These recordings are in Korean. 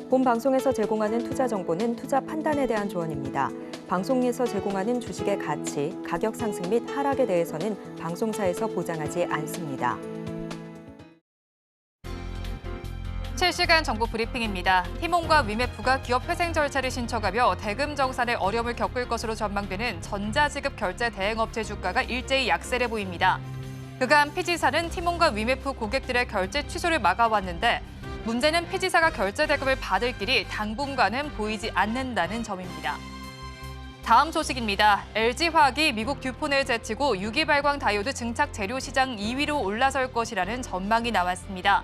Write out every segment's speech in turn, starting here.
본 방송에서 제공하는 투자 정보는 투자 판단에 대한 조언입니다. 방송에서 제공하는 주식의 가치, 가격 상승 및 하락에 대해서는 방송사에서 보장하지 않습니다. 실시간 정보 브리핑입니다. 티몬과 위메프가 기업 회생 절차를 신청하며 대금 정산에 어려움을 겪을 것으로 전망되는 전자지급 결제 대행업체 주가가 일제히 약세를 보입니다. 그간 피지사는 티몬과 위메프 고객들의 결제 취소를 막아왔는데 문제는 피지사가 결제 대금을 받을 길이 당분간은 보이지 않는다는 점입니다. 다음 소식입니다. LG화학이 미국 듀폰을 제치고 유기발광 다이오드 증착 재료 시장 2위로 올라설 것이라는 전망이 나왔습니다.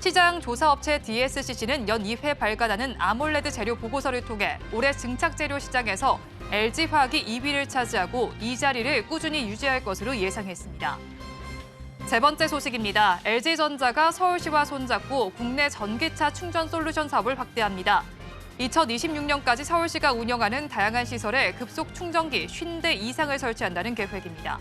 시장 조사업체 DSCC는 연 2회 발간하는 아몰레드 재료 보고서를 통해 올해 증착 재료 시장에서 LG화학이 2위를 차지하고 이 자리를 꾸준히 유지할 것으로 예상했습니다. 세 번째 소식입니다. LG전자가 서울시와 손잡고 국내 전기차 충전 솔루션 사업을 확대합니다. 2026년까지 서울시가 운영하는 다양한 시설에 급속 충전기 50대 이상을 설치한다는 계획입니다.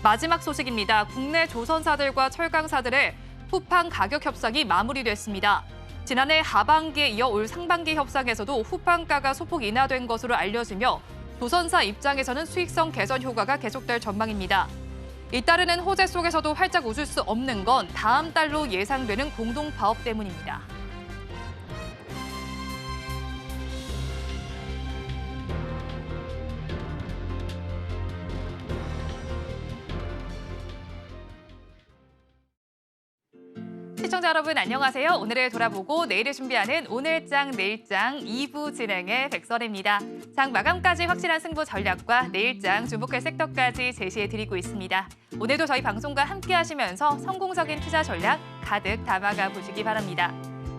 마지막 소식입니다. 국내 조선사들과 철강사들의 후판 가격 협상이 마무리됐습니다. 지난해 하반기에 이어 올 상반기 협상에서도 후판가가 소폭 인하된 것으로 알려지며 조선사 입장에서는 수익성 개선 효과가 계속될 전망입니다. 잇따르는 호재 속에서도 활짝 웃을 수 없는 건 다음 달로 예상되는 공동 파업 때문입니다. 시청자 여러분 안녕하세요. 오늘을 돌아보고 내일을 준비하는 오늘장 내일장 2부 진행의 백설입니다. 장 마감까지 확실한 승부 전략과 내일장 주목할 섹터까지 제시해드리고 있습니다. 오늘도 저희 방송과 함께 하시면서 성공적인 투자 전략 가득 담아가 보시기 바랍니다.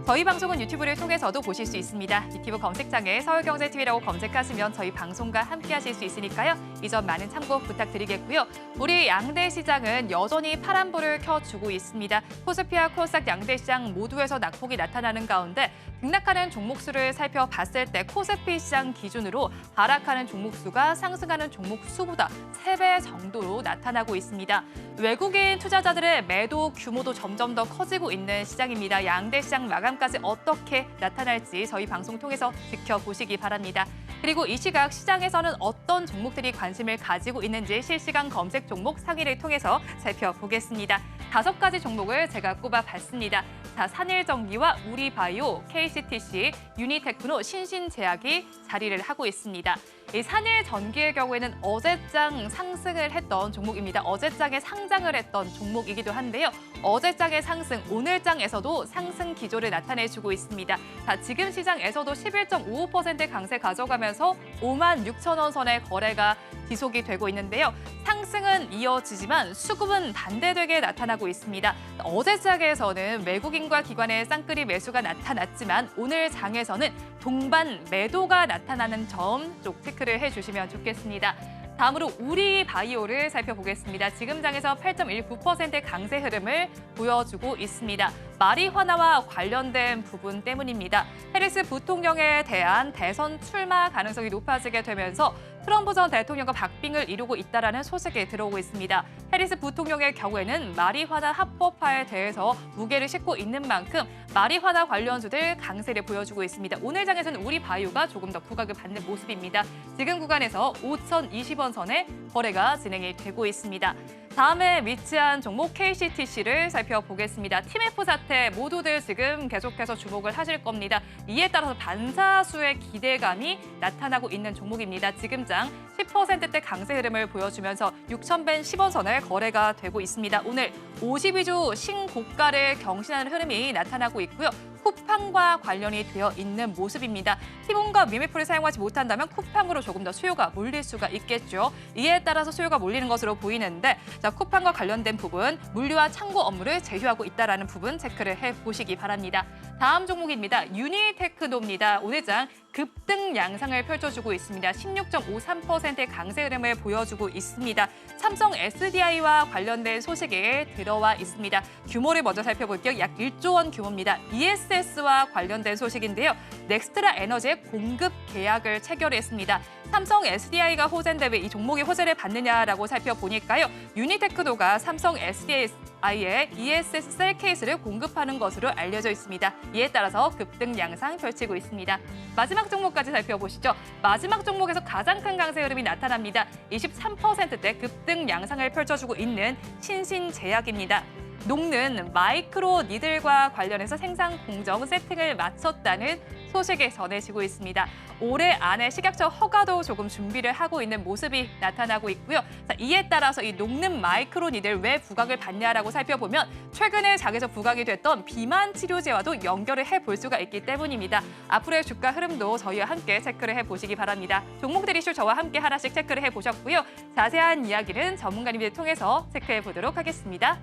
저희 방송은 유튜브를 통해서도 보실 수 있습니다. 유튜브 검색창에 서울경제TV라고 검색하시면 저희 방송과 함께 하실 수 있으니까요. 이 점 많은 참고 부탁드리겠고요. 우리 양대 시장은 여전히 파란불을 켜주고 있습니다. 코스피와 코스닥 양대 시장 모두에서 낙폭이 나타나는 가운데 등락하는 종목 수를 살펴봤을 때 코스피 시장 기준으로 하락하는 종목 수가 상승하는 종목 수보다 3배 정도로 나타나고 있습니다. 외국인 투자자들의 매도 규모도 점점 더 커지고 있는 시장입니다. 양대 시장 마감까지 어떻게 나타날지 저희 방송 통해서 지켜보시기 바랍니다. 그리고 이 시각 시장에서는 어떤 종목들이 관심을 가지고 있는지 실시간 검색 종목 상위를 통해서 살펴보겠습니다. 5가지 종목을 제가 꼽아봤습니다. 자, 산일전기와 우리바이오, KCTC, 유니테크노, 신신제약이 자리를 하고 있습니다. 이 산일전기의 경우에는 어제장 상승을 했던 종목입니다. 어제장에 상장을 했던 종목이기도 한데요. 어제장의 상승, 오늘장에서도 상승 기조를 나타내주고 있습니다. 자, 지금 시장에서도 11.55% 강세 가져가면서 56,000원 선의 거래가 지속이 되고 있는데요. 상승은 이어지지만 수급은 반대되게 나타나고 있습니다. 어제장에서는 외국인과 기관의 쌍끌이 매수가 나타났지만 오늘 장에서는 동반 매도가 나타나는 점 쪽 체크를 해주시면 좋겠습니다. 다음으로 우리바이오를 살펴보겠습니다. 지금 장에서 8.19% 강세 흐름을 보여주고 있습니다. 마리화나와 관련된 부분 때문입니다. 해리스 부통령에 대한 대선 출마 가능성이 높아지게 되면서 트럼프 전 대통령과 박빙을 이루고 있다는 소식이 들어오고 있습니다. 해리스 부통령의 경우에는 마리화나 합법화에 대해서 무게를 싣고 있는 만큼 마리화나 관련주들 강세를 보여주고 있습니다. 오늘 장에서는 우리바이오가 조금 더 부각을 받는 모습입니다. 지금 구간에서 5,020원 선에 거래가 진행이 되고 있습니다. 다음에 위치한 종목 KCTC를 살펴보겠습니다. TMF 사태 모두들 지금 계속해서 주목을 하실 겁니다. 이에 따라서 반사수의 기대감이 나타나고 있는 종목입니다. 지금 장 10%대 강세 흐름을 보여주면서 6,110원 선에 거래가 되고 있습니다. 오늘 52주 신고가를 경신하는 흐름이 나타나고 있고요. 쿠팡과 관련이 되어 있는 모습입니다. 티몬과 위메프를 사용하지 못한다면 쿠팡으로 조금 더 수요가 몰릴 수가 있겠죠. 이에 따라서 수요가 몰리는 것으로 보이는데 자, 쿠팡과 관련된 부분, 물류와 창고 업무를 제휴하고 있다는 부분 체크를 해보시기 바랍니다. 다음 종목입니다. 유니테크노입니다. 오늘 장 급등 양상을 펼쳐주고 있습니다. 16.53%의 강세 흐름을 보여주고 있습니다. 삼성 SDI와 관련된 소식이 들어와 있습니다. 규모를 먼저 살펴볼게요. 약 1조 원 규모입니다. ESS와 관련된 소식인데요. 넥스트라 에너지의 공급 계약을 체결했습니다. 삼성 SDI가 호재인데 왜 이 종목이 호재를 받느냐라고 살펴보니까요. 유니테크노가 삼성 SDI에 ESS 셀 케이스를 공급하는 것으로 알려져 있습니다. 이에 따라서 급등 양상 펼치고 있습니다. 마지막 종목까지 살펴보시죠. 마지막 종목에서 가장 큰 강세 흐름이 나타납니다. 23%대 급등 양상을 펼쳐주고 있는 신신제약입니다. 녹는 마이크로 니들과 관련해서 생산 공정 세팅을 마쳤다는 소식이 전해지고 있습니다. 올해 안에 식약처 허가도 조금 준비를 하고 있는 모습이 나타나고 있고요. 자, 이에 따라서 이 녹는 마이크로 니들 왜 부각을 받냐라고 살펴보면 최근에 장에서 부각이 됐던 비만 치료제와도 연결을 해볼 수가 있기 때문입니다. 앞으로의 주가 흐름도 저희와 함께 체크를 해보시기 바랍니다. 종목들 이슈 저와 함께 하나씩 체크를 해보셨고요. 자세한 이야기는 전문가님들 통해서 체크해보도록 하겠습니다.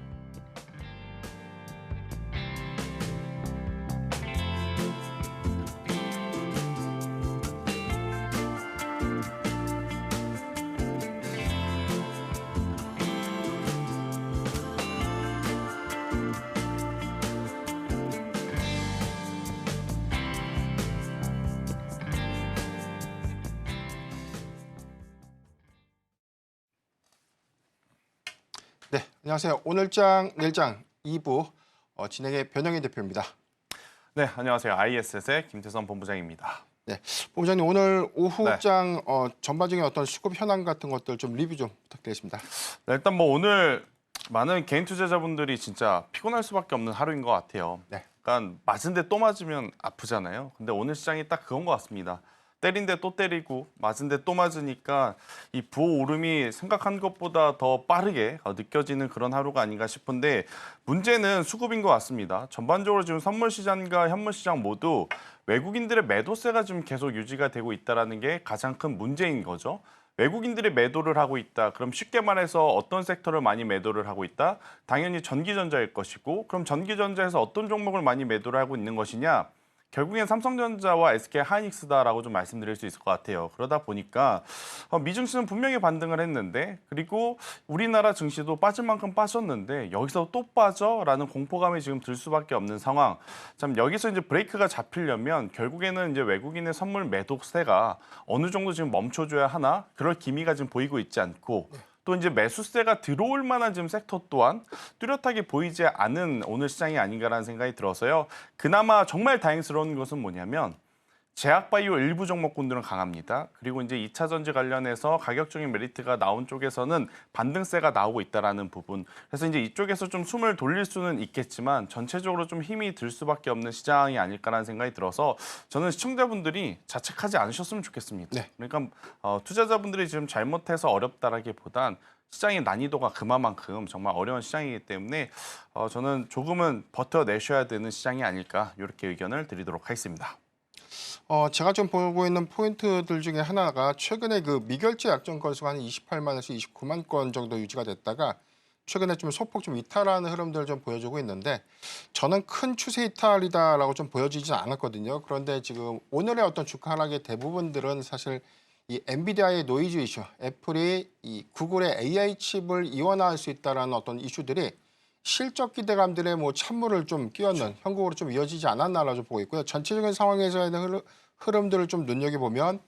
네, 안녕하세요. 오늘장, 내일장 2부 진행의 변영희 대표입니다. 네, 안녕하세요. ISS의 김태선 본부장입니다. 네, 본부장님 오늘 오후장 네. 전반적인 어떤 수급 현황 같은 것들 좀 리뷰 좀 부탁드리겠습니다. 네, 일단 뭐 오늘 많은 개인 투자자분들이 진짜 피곤할 수밖에 없는 하루인 것 같아요. 네. 그러니까 맞은데 또 맞으면 아프잖아요. 근데 오늘 시장이 딱 그건 것 같습니다. 때린데 또 때리고 맞은데 또 맞으니까 이 부호오름이 생각한 것보다 더 빠르게 느껴지는 그런 하루가 아닌가 싶은데 문제는 수급인 것 같습니다. 전반적으로 지금 선물 시장과 현물 시장 모두 외국인들의 매도세가 좀 계속 유지가 되고 있다는 게 가장 큰 문제인 거죠. 외국인들이 매도를 하고 있다. 그럼 쉽게 말해서 어떤 섹터를 많이 매도를 하고 있다? 당연히 전기전자일 것이고 그럼 전기전자에서 어떤 종목을 많이 매도를 하고 있는 것이냐? 결국엔 삼성전자와 SK 하이닉스다라고 좀 말씀드릴 수 있을 것 같아요. 그러다 보니까 미증시는 분명히 반등을 했는데 그리고 우리나라 증시도 빠질 만큼 빠졌는데 여기서 또 빠져라는 공포감이 지금 들 수밖에 없는 상황. 참 여기서 이제 브레이크가 잡히려면 결국에는 이제 외국인의 선물 매도세가 어느 정도 지금 멈춰줘야 하나 그럴 기미가 지금 보이고 있지 않고. 또 이제 매수세가 들어올 만한 지금 섹터 또한 뚜렷하게 보이지 않은 오늘 시장이 아닌가라는 생각이 들어서요. 그나마 정말 다행스러운 것은 뭐냐면 제약바이오 일부 종목군들은 강합니다. 그리고 이제 2차 전지 관련해서 가격적인 메리트가 나온 쪽에서는 반등세가 나오고 있다라는 부분. 그래서 이제 이쪽에서 좀 숨을 돌릴 수는 있겠지만 전체적으로 좀 힘이 들 수밖에 없는 시장이 아닐까라는 생각이 들어서 저는 시청자분들이 자책하지 않으셨으면 좋겠습니다. 네. 그러니까 투자자분들이 지금 잘못해서 어렵다라기보단 시장의 난이도가 그만큼 정말 어려운 시장이기 때문에 저는 조금은 버텨내셔야 되는 시장이 아닐까 이렇게 의견을 드리도록 하겠습니다. 제가 좀 보고 있는 포인트들 중에 하나가 최근에 그 미결제 약정 건수가 한 28만에서 29만 건 정도 유지가 됐다가 최근에 좀 소폭 좀 이탈하는 흐름들을 좀 보여주고 있는데 저는 큰 추세 이탈이다라고 좀 보여지진 않았거든요. 그런데 지금 오늘의 어떤 주가 하락의 대부분들은 사실 이 엔비디아의 노이즈 이슈, 애플이 이 구글의 AI 칩을 이원화할 수 있다라는 어떤 이슈들이 실적 기대감들의 뭐 찬물을 좀 끼얹는 형국으로 좀 이어지지 않았나라고 보고 있고요. 전체적인 상황에서의 흐름들을 좀 눈여겨보면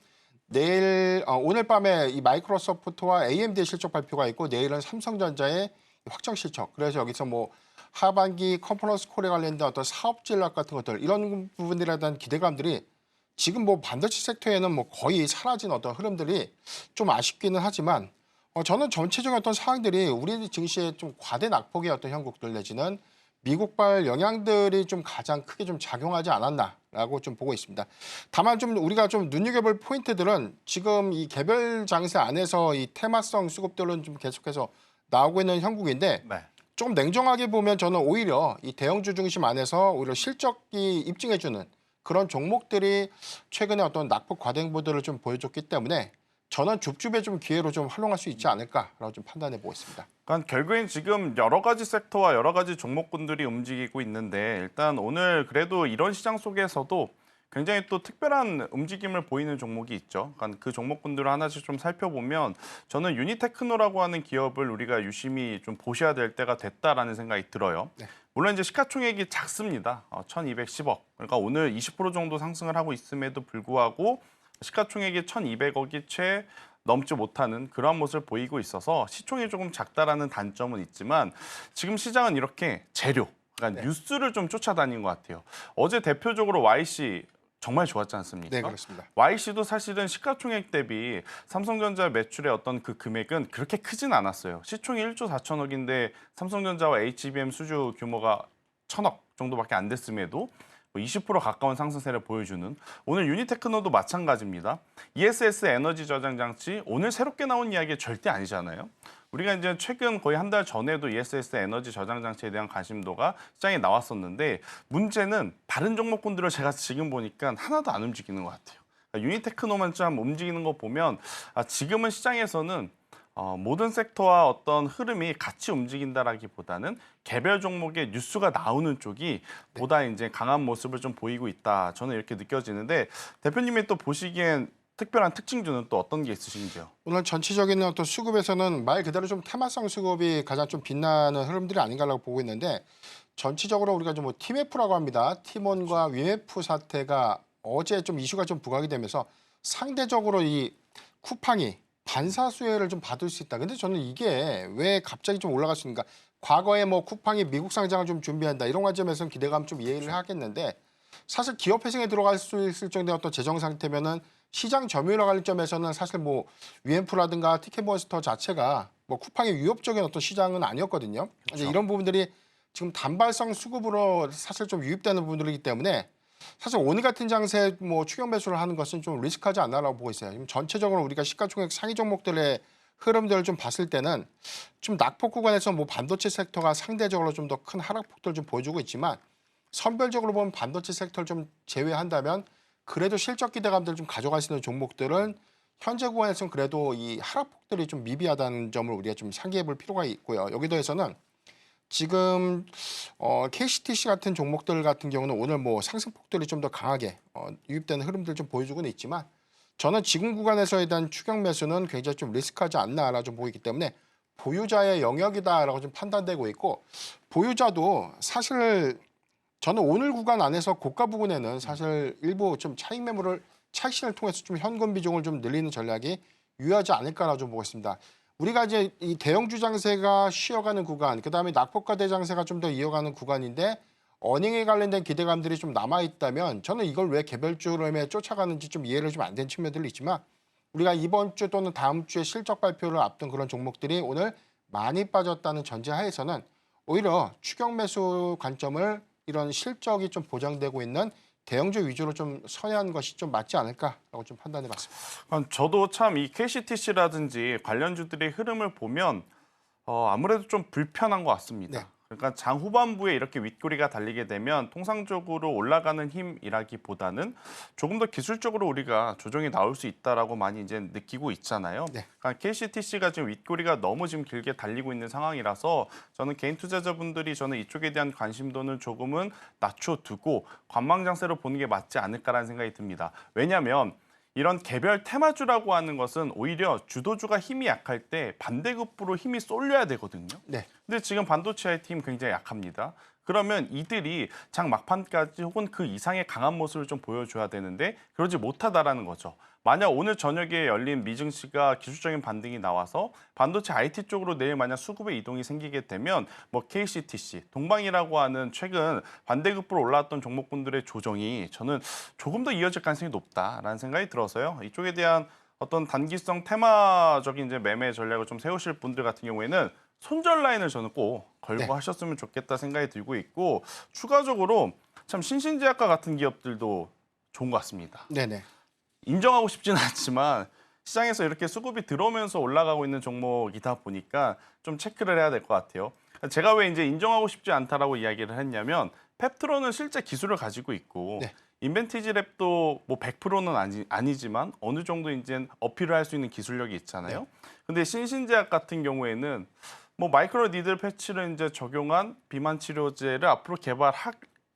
내일 오늘 밤에 이 마이크로소프트와 AMD의 실적 발표가 있고 내일은 삼성전자의 확정 실적. 그래서 여기서 뭐 하반기 컨퍼런스 콜에 관련된 어떤 사업 전략 같은 것들 이런 부분들에 대한 기대감들이 지금 뭐 반도체 섹터에는 뭐 거의 사라진 어떤 흐름들이 좀 아쉽기는 하지만 저는 전체적인 어떤 상황들이 우리 증시에 좀 과대 낙폭의 어떤 형국들 내지는 미국발 영향들이 좀 가장 크게 좀 작용하지 않았나라고 좀 보고 있습니다. 다만 좀 우리가 좀 눈여겨볼 포인트들은 지금 이 개별 장세 안에서 이 테마성 수급들은 좀 계속해서 나오고 있는 형국인데 네. 조금 냉정하게 보면 저는 오히려 이 대형주 중심 안에서 오히려 실적이 입증해주는 그런 종목들이 최근에 어떤 낙폭 과대 행보들을 좀 보여줬기 때문에 저는 줍줍의 좀 기회로 좀 활용할 수 있지 않을까라고 좀 판단해 보고 있습니다. 그러니까 결국엔 지금 여러 가지 섹터와 여러 가지 종목군들이 움직이고 있는데 일단 오늘 그래도 이런 시장 속에서도 굉장히 또 특별한 움직임을 보이는 종목이 있죠. 그러니까 그 종목군들을 하나씩 좀 살펴보면 저는 유니테크노라고 하는 기업을 우리가 유심히 좀 보셔야 될 때가 됐다라는 생각이 들어요. 네. 물론 이제 시가총액이 작습니다. 1,210억. 그러니까 오늘 20% 정도 상승을 하고 있음에도 불구하고 시가총액이 1,200억이 채 넘지 못하는 그러한 모습을 보이고 있어서 시총이 조금 작다라는 단점은 있지만 지금 시장은 이렇게 재료, 그러니까 네. 뉴스를 좀 쫓아다닌 것 같아요. 어제 대표적으로 YC 정말 좋았지 않습니까? 네, 그렇습니다. YC도 사실은 시가총액 대비 삼성전자 매출의 어떤 그 금액은 그렇게 크진 않았어요. 시총이 1조 4천억인데 삼성전자와 HBM 수주 규모가 1,000억 정도밖에 안 됐음에도 20% 가까운 상승세를 보여주는 오늘 유니테크노도 마찬가지입니다. ESS 에너지 저장 장치 오늘 새롭게 나온 이야기 절대 아니잖아요. 우리가 이제 최근 거의 한 달 전에도 ESS 에너지 저장 장치에 대한 관심도가 시장에 나왔었는데 문제는 다른 종목군들을 제가 지금 보니까 하나도 안 움직이는 것 같아요. 유니테크노만 좀 움직이는 거 보면 지금은 시장에서는 모든 섹터와 어떤 흐름이 같이 움직인다라기보다는 개별 종목의 뉴스가 나오는 쪽이 보다 이제 강한 모습을 좀 보이고 있다. 저는 이렇게 느껴지는데 대표님이 또 보시기엔 특별한 특징주는 또 어떤 게 있으신지요? 오늘 전체적인 어떤 수급에서는 말 그대로 좀 테마성 수급이 가장 좀 빛나는 흐름들이 아닌가라고 보고 있는데 전체적으로 우리가 좀 뭐 TMF라고 합니다. 티몬과 위메프 사태가 어제 좀 이슈가 좀 부각이 되면서 상대적으로 이 쿠팡이 반사수혜를 좀 받을 수 있다. 근데 저는 이게 왜 갑자기 좀 올라갈 수 있는가? 과거에 뭐 쿠팡이 미국 상장을 좀 준비한다 이런 관점에서는 기대감 좀 이해를 하겠는데 사실 기업 회생에 들어갈 수 있을 정도의 어떤 재정 상태면은 시장 점유율 관점에서는 사실 뭐 위엠프라든가 티켓몬스터 자체가 뭐 쿠팡의 위협적인 어떤 시장은 아니었거든요. 이제 이런 부분들이 지금 단발성 수급으로 사실 좀 유입되는 부분들이기 때문에 사실 오늘 같은 장세에 뭐 추격 매수를 하는 것은 좀 리스크하지 않나라고 보고 있어요. 지금 전체적으로 우리가 시가총액 상위 종목들의 흐름들을 좀 봤을 때는 좀 낙폭 구간에서 뭐 반도체 섹터가 상대적으로 좀 더 큰 하락폭들을 좀 보여주고 있지만 선별적으로 보면 반도체 섹터를 좀 제외한다면 그래도 실적 기대감들을 좀 가져갈 수 있는 종목들은 현재 구간에서는 그래도 이 하락폭들이 좀 미비하다는 점을 우리가 좀 상기해 볼 필요가 있고요. 여기 더해서는 지금 KCTC 같은 종목들 같은 경우는 오늘 뭐 상승폭들이 좀 더 강하게 유입되는 흐름들 좀 보여주고는 있지만 저는 지금 구간에서에 대한 추격 매수는 굉장히 좀 리스크하지 않나라 좀 보이기 때문에 보유자의 영역이다라고 좀 판단되고 있고 보유자도 사실 저는 오늘 구간 안에서 고가 부근에는 사실 일부 좀 차익 매물을 차익실을 통해서 좀 현금 비중을 좀 늘리는 전략이 유효하지 않을까라 좀 보고 있습니다. 우리가 이제 이 대형주 장세가 쉬어가는 구간, 그다음에 낙폭과대 장세가 좀 더 이어가는 구간인데 어닝에 관련된 기대감들이 좀 남아 있다면 저는 이걸 왜 개별주 흐름에 쫓아가는지 좀 이해를 좀 안 된 측면들이 있지만 우리가 이번 주 또는 다음 주에 실적 발표를 앞둔 그런 종목들이 오늘 많이 빠졌다는 전제하에서는 오히려 추격 매수 관점을 이런 실적이 좀 보장되고 있는 대형주 위주로 좀 선회한 것이 좀 맞지 않을까라고 좀 판단해봤습니다. 저도 참 이 KCTC라든지 관련주들의 흐름을 보면 아무래도 좀 불편한 것 같습니다. 네. 그러니까 장 후반부에 이렇게 윗꼬리가 달리게 되면 통상적으로 올라가는 힘이라기보다는 조금 더 기술적으로 우리가 조정이 나올 수 있다라고 많이 이제 느끼고 있잖아요. 네. 그러니까 KCTC가 지금 윗꼬리가 너무 지금 길게 달리고 있는 상황이라서 저는 개인 투자자분들이 저는 이쪽에 대한 관심도는 조금은 낮춰두고 관망장세로 보는 게 맞지 않을까라는 생각이 듭니다. 왜냐하면 이런 개별 테마주라고 하는 것은 오히려 주도주가 힘이 약할 때 반대급부로 힘이 쏠려야 되거든요. 네. 근데 지금 반도체 팀 굉장히 약합니다. 그러면 이들이 장 막판까지 혹은 그 이상의 강한 모습을 좀 보여줘야 되는데 그러지 못하다라는 거죠. 만약 오늘 저녁에 열린 미증시가 기술적인 반등이 나와서 반도체 IT 쪽으로 내일 만약 수급의 이동이 생기게 되면 뭐 KCTC, 동방이라고 하는 최근 반대급부로 올라왔던 종목군들의 조정이 저는 조금 더 이어질 가능성이 높다라는 생각이 들어서요. 이쪽에 대한 어떤 단기성 테마적인 이제 매매 전략을 좀 세우실 분들 같은 경우에는 손절 라인을 저는 꼭 걸고 네. 하셨으면 좋겠다 생각이 들고 있고 추가적으로 참 신신제약과 같은 기업들도 좋은 것 같습니다. 네네. 인정하고 싶지는 않지만 시장에서 이렇게 수급이 들어오면서 올라가고 있는 종목이다 보니까 좀 체크를 해야 될 것 같아요. 제가 왜 이제 인정하고 싶지 않다라고 이야기를 했냐면 펩트론은 실제 기술을 가지고 있고 네. 인벤티지 랩도 뭐 100%는 아니지만 어느 정도 이제 어필을 할 수 있는 기술력이 있잖아요. 네. 근데 신신제약 같은 경우에는 뭐 마이크로 니들 패치를 이제 적용한 비만 치료제를 앞으로 개발할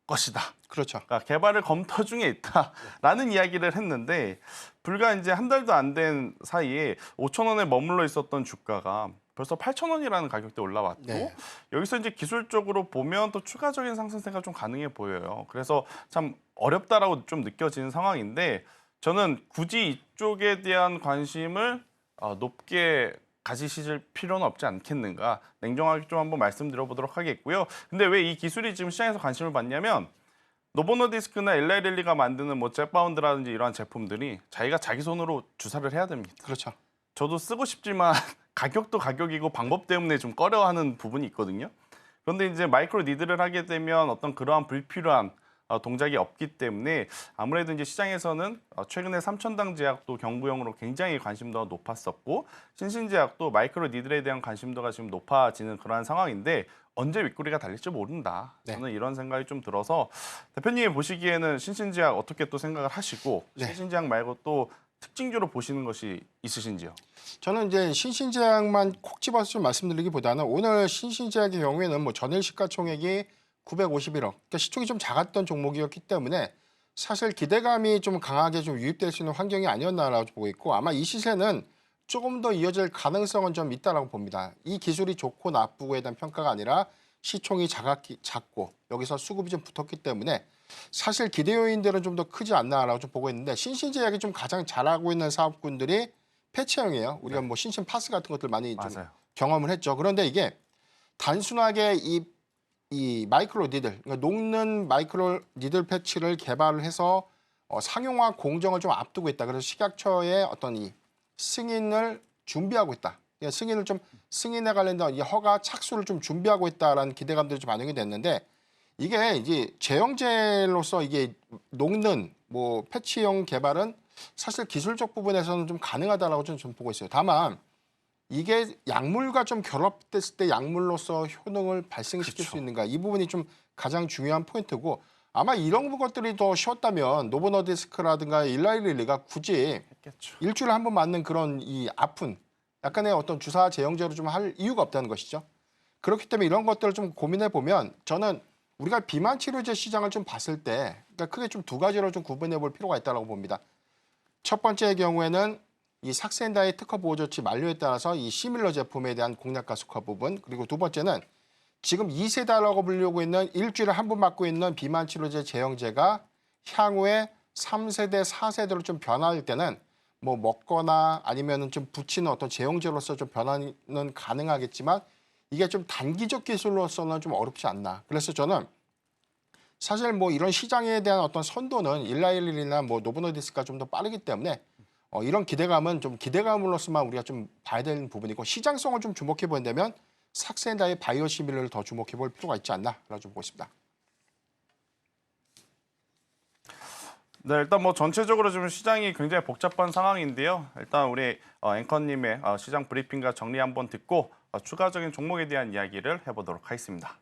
것이다. 그렇죠. 그러니까 개발을 검토 중에 있다라는 이야기를 했는데 불과 이제 한 달도 안 된 사이에 5,000원에 머물러 있었던 주가가 벌써 8,000원이라는 가격대 올라왔고 네. 여기서 이제 기술적으로 보면 또 추가적인 상승세가 좀 가능해 보여요. 그래서 참 어렵다라고 좀 느껴지는 상황인데 저는 굳이 이쪽에 대한 관심을 높게 가지실 필요는 없지 않겠는가 냉정하게 좀 한번 말씀드려보도록 하겠고요. 근데 왜 이 기술이 지금 시장에서 관심을 받냐면 노보노디스크나 엘라이릴리가 만드는 뭐 젯바운드라든지 이러한 제품들이 자기가 자기 손으로 주사를 해야 됩니다. 그렇죠. 저도 쓰고 싶지만 가격도 가격이고 방법 때문에 좀 꺼려하는 부분이 있거든요. 그런데 이제 마이크로 니드를 하게 되면 어떤 그러한 불필요한 동작이 없기 때문에 아무래도 이제 시장에서는 최근에 삼천당 제약도 경부형으로 굉장히 관심도가 높았었고 신신제약도 마이크로 니들에 대한 관심도가 지금 높아지는 그러한 상황인데 언제 윗꼬리가 달릴지 모른다. 네. 저는 이런 생각이 좀 들어서 대표님이 보시기에는 신신제약 어떻게 또 생각을 하시고 네. 신신제약 말고 또 특징주로 보시는 것이 있으신지요? 저는 이제 신신제약만 콕 집어서 좀 말씀드리기보다는 오늘 신신제약의 경우에는 뭐 전일 시가총액이 951억, 그러니까 시총이 좀 작았던 종목이었기 때문에 사실 기대감이 좀 강하게 좀 유입될 수 있는 환경이 아니었나라고 보고 있고 아마 이 시세는 조금 더 이어질 가능성은 좀 있다라고 봅니다. 이 기술이 좋고 나쁘고에 대한 평가가 아니라 시총이 작고 여기서 수급이 좀 붙었기 때문에 사실 기대 요인들은 좀 더 크지 않나라고 좀 보고 있는데 신신제약이 좀 가장 잘하고 있는 사업군들이 패치형이에요. 우리가 뭐 신신파스 같은 것들 많이 좀 맞아요. 경험을 했죠. 그런데 이게 단순하게 이 마이크로 니들, 그러니까 녹는 마이크로 니들 패치를 개발을 해서 상용화 공정을 좀 앞두고 있다. 그래서 식약처의 어떤 이 승인을 준비하고 있다. 그러니까 승인에 관련된 이 허가 착수를 좀 준비하고 있다라는 기대감들이 좀 반영이 됐는데 이게 이제 제형제로서 이게 녹는 뭐 패치형 개발은 사실 기술적 부분에서는 좀 가능하다라고 좀 보고 있어요. 다만 이게 약물과 좀 결합됐을 때 약물로서 효능을 발생시킬 수 있는가 이 부분이 좀 가장 중요한 포인트고 아마 이런 것들이 더 쉬웠다면 노보노디스크라든가 일라이릴리가 굳이 했겠죠. 일주일에 한 번 맞는 그런 이 아픈 약간의 어떤 주사 제형제로 좀 할 이유가 없다는 것이죠. 그렇기 때문에 이런 것들을 좀 고민해 보면 저는 우리가 비만 치료제 시장을 좀 봤을 때 그러니까 크게 좀 두 가지로 좀 구분해 볼 필요가 있다고 봅니다. 첫 번째의 경우에는 이 삭센다의 특허 보호 조치 만료에 따라서 이 시밀러 제품에 대한 공략 가속화 부분 그리고 두 번째는 지금 2세대라고 불리고 있는 일주일에 한 번 맞고 있는 비만 치료제 제형제가 향후에 3세대, 4세대로 좀 변할 때는 뭐 먹거나 아니면은 좀 붙이는 어떤 제형제로서 좀 변화는 가능하겠지만 이게 좀 단기적 기술로서는 좀 어렵지 않나. 그래서 저는 사실 뭐 이런 시장에 대한 어떤 선도는 일라일릴이나 뭐 노보노디스크가 좀 더 빠르기 때문에 이런 기대감은 좀 기대감으로서만 우리가 좀 봐야 되는 부분이고 시장성을 좀 주목해 본다면 삭센다의 바이오시밀러를 더 주목해 볼 필요가 있지 않나라고 좀 보고 있습니다. 네, 일단 뭐 전체적으로 좀 시장이 굉장히 복잡한 상황인데요. 일단 우리 앵커님의 시장 브리핑과 정리 한번 듣고 추가적인 종목에 대한 이야기를 해보도록 하겠습니다.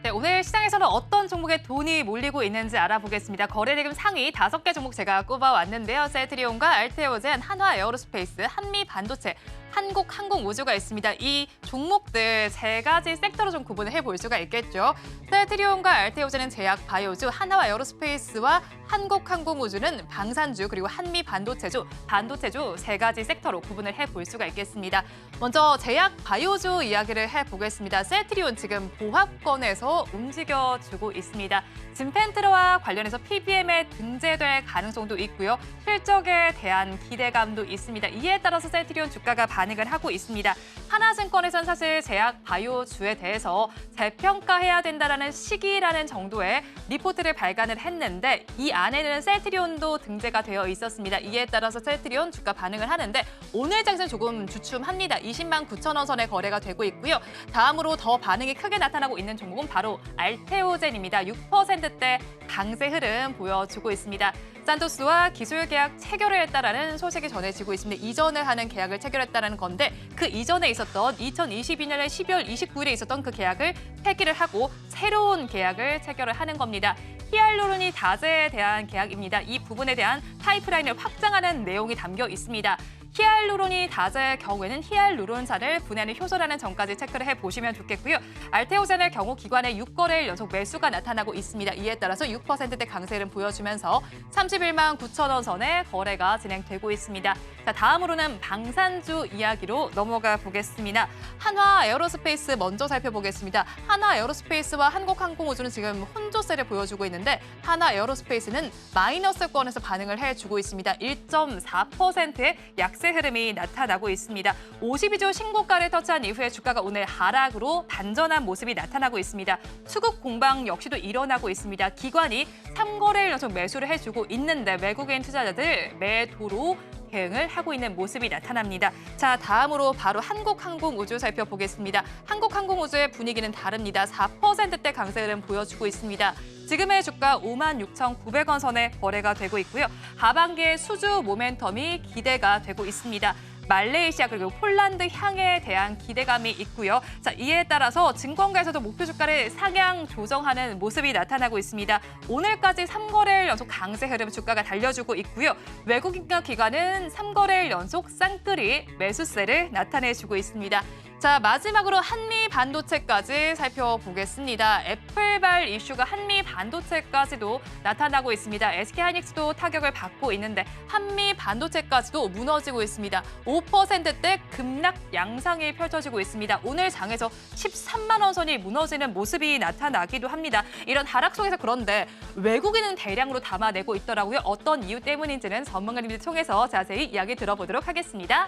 네, 오늘 시장에서는 어떤 종목에 돈이 몰리고 있는지 알아보겠습니다. 거래대금 상위 5개 종목 제가 꼽아왔는데요. 셀트리온과 알테오젠, 한화에어로스페이스, 한미반도체, 한국항공우주가 있습니다. 이 종목들 세 가지 섹터로 좀 구분을 해볼 수가 있겠죠. 셀트리온과 알테오젠은 제약, 바이오주, 한화에어로스페이스와 한국항공우주는 방산주 그리고 한미반도체주, 반도체주 세 가지 섹터로 구분을 해볼 수가 있겠습니다. 먼저 제약, 바이오주 이야기를 해보겠습니다. 셀트리온 지금 보합권에서 움직여주고 있습니다. 진펜트라와 관련해서 PBM에 등재될 가능성도 있고요. 실적에 대한 기대감도 있습니다. 이에 따라서 셀트리온 주가가 반응을 하고 있습니다. 하나증권에서는 사실 제약 바이오주에 대해서 재평가해야 된다는 시기라는 정도의 리포트를 발간을 했는데 이 안에는 셀트리온도 등재가 되어 있었습니다. 이에 따라서 셀트리온 주가 반응을 하는데 오늘 장세는 조금 주춤합니다. 20만 9천 원 선에 거래가 되고 있고요. 다음으로 더 반응이 크게 나타나고 있는 종목은 바로 알테오젠입니다. 6%대 강세 흐름 보여주고 있습니다. 산토스와 기술 계약 체결을 했다라는 소식이 전해지고 있습니다. 이전을 하는 계약을 체결했다는 건데 그 이전에 있었던 2022년에 12월 29일에 있었던 그 계약을 폐기를 하고 새로운 계약을 체결을 하는 겁니다. 히알루로니다제에 대한 계약입니다. 이 부분에 대한 파이프라인을 확장하는 내용이 담겨 있습니다. 히알루로니다제의 경우에는 히알루론산을 분해하는 효소라는 점까지 체크를 해보시면 좋겠고요. 알테오젠의 경우 기관의 6거래일 연속 매수가 나타나고 있습니다. 이에 따라서 6%대 강세를 보여주면서 31만 9천 원 선에 거래가 진행되고 있습니다. 자, 다음으로는 방산주 이야기로 넘어가 보겠습니다. 한화에어로스페이스 먼저 살펴보겠습니다. 한화에어로스페이스와 한국항공우주는 지금 혼조세를 보여주고 있는데 한화에어로스페이스는 마이너스권에서 반응을 해주고 있습니다. 1.4%의 약세 강세 흐름이 나타나고 있습니다. 52주 신고가를 터치한 이후에 주가가 오늘 하락으로 반전한 모습이 나타나고 있습니다. 수급 공방 역시도 일어나고 있습니다. 기관이 3거래일 연속 매수를 해주고 있는데 외국인 투자자들 매도로 대응을 하고 있는 모습이 나타납니다. 자, 다음으로 바로 한국항공우주 살펴보겠습니다. 한국항공우주의 분위기는 다릅니다. 4%대 강세 흐름 보여주고 있습니다. 지금의 주가 56,900원 선에 거래가 되고 있고요. 하반기의 수주 모멘텀이 기대가 되고 있습니다. 말레이시아 그리고 폴란드 향에 대한 기대감이 있고요. 자, 이에 따라서 증권가에서도 목표 주가를 상향 조정하는 모습이 나타나고 있습니다. 오늘까지 3거래일 연속 강세 흐름 주가가 달려주고 있고요. 외국인 기관은 3거래일 연속 쌍끌이 매수세를 나타내주고 있습니다. 자, 마지막으로 한미 반도체까지 살펴보겠습니다. 애플발 이슈가 한미 반도체까지도 나타나고 있습니다. SK하이닉스도 타격을 받고 있는데 한미 반도체까지도 무너지고 있습니다. 5%대 급락 양상이 펼쳐지고 있습니다. 오늘 장에서 13만 원 선이 무너지는 모습이 나타나기도 합니다. 이런 하락 속에서 그런데 외국인은 대량으로 담아내고 있더라고요. 어떤 이유 때문인지는 전문가님들 통해서 자세히 이야기 들어보도록 하겠습니다.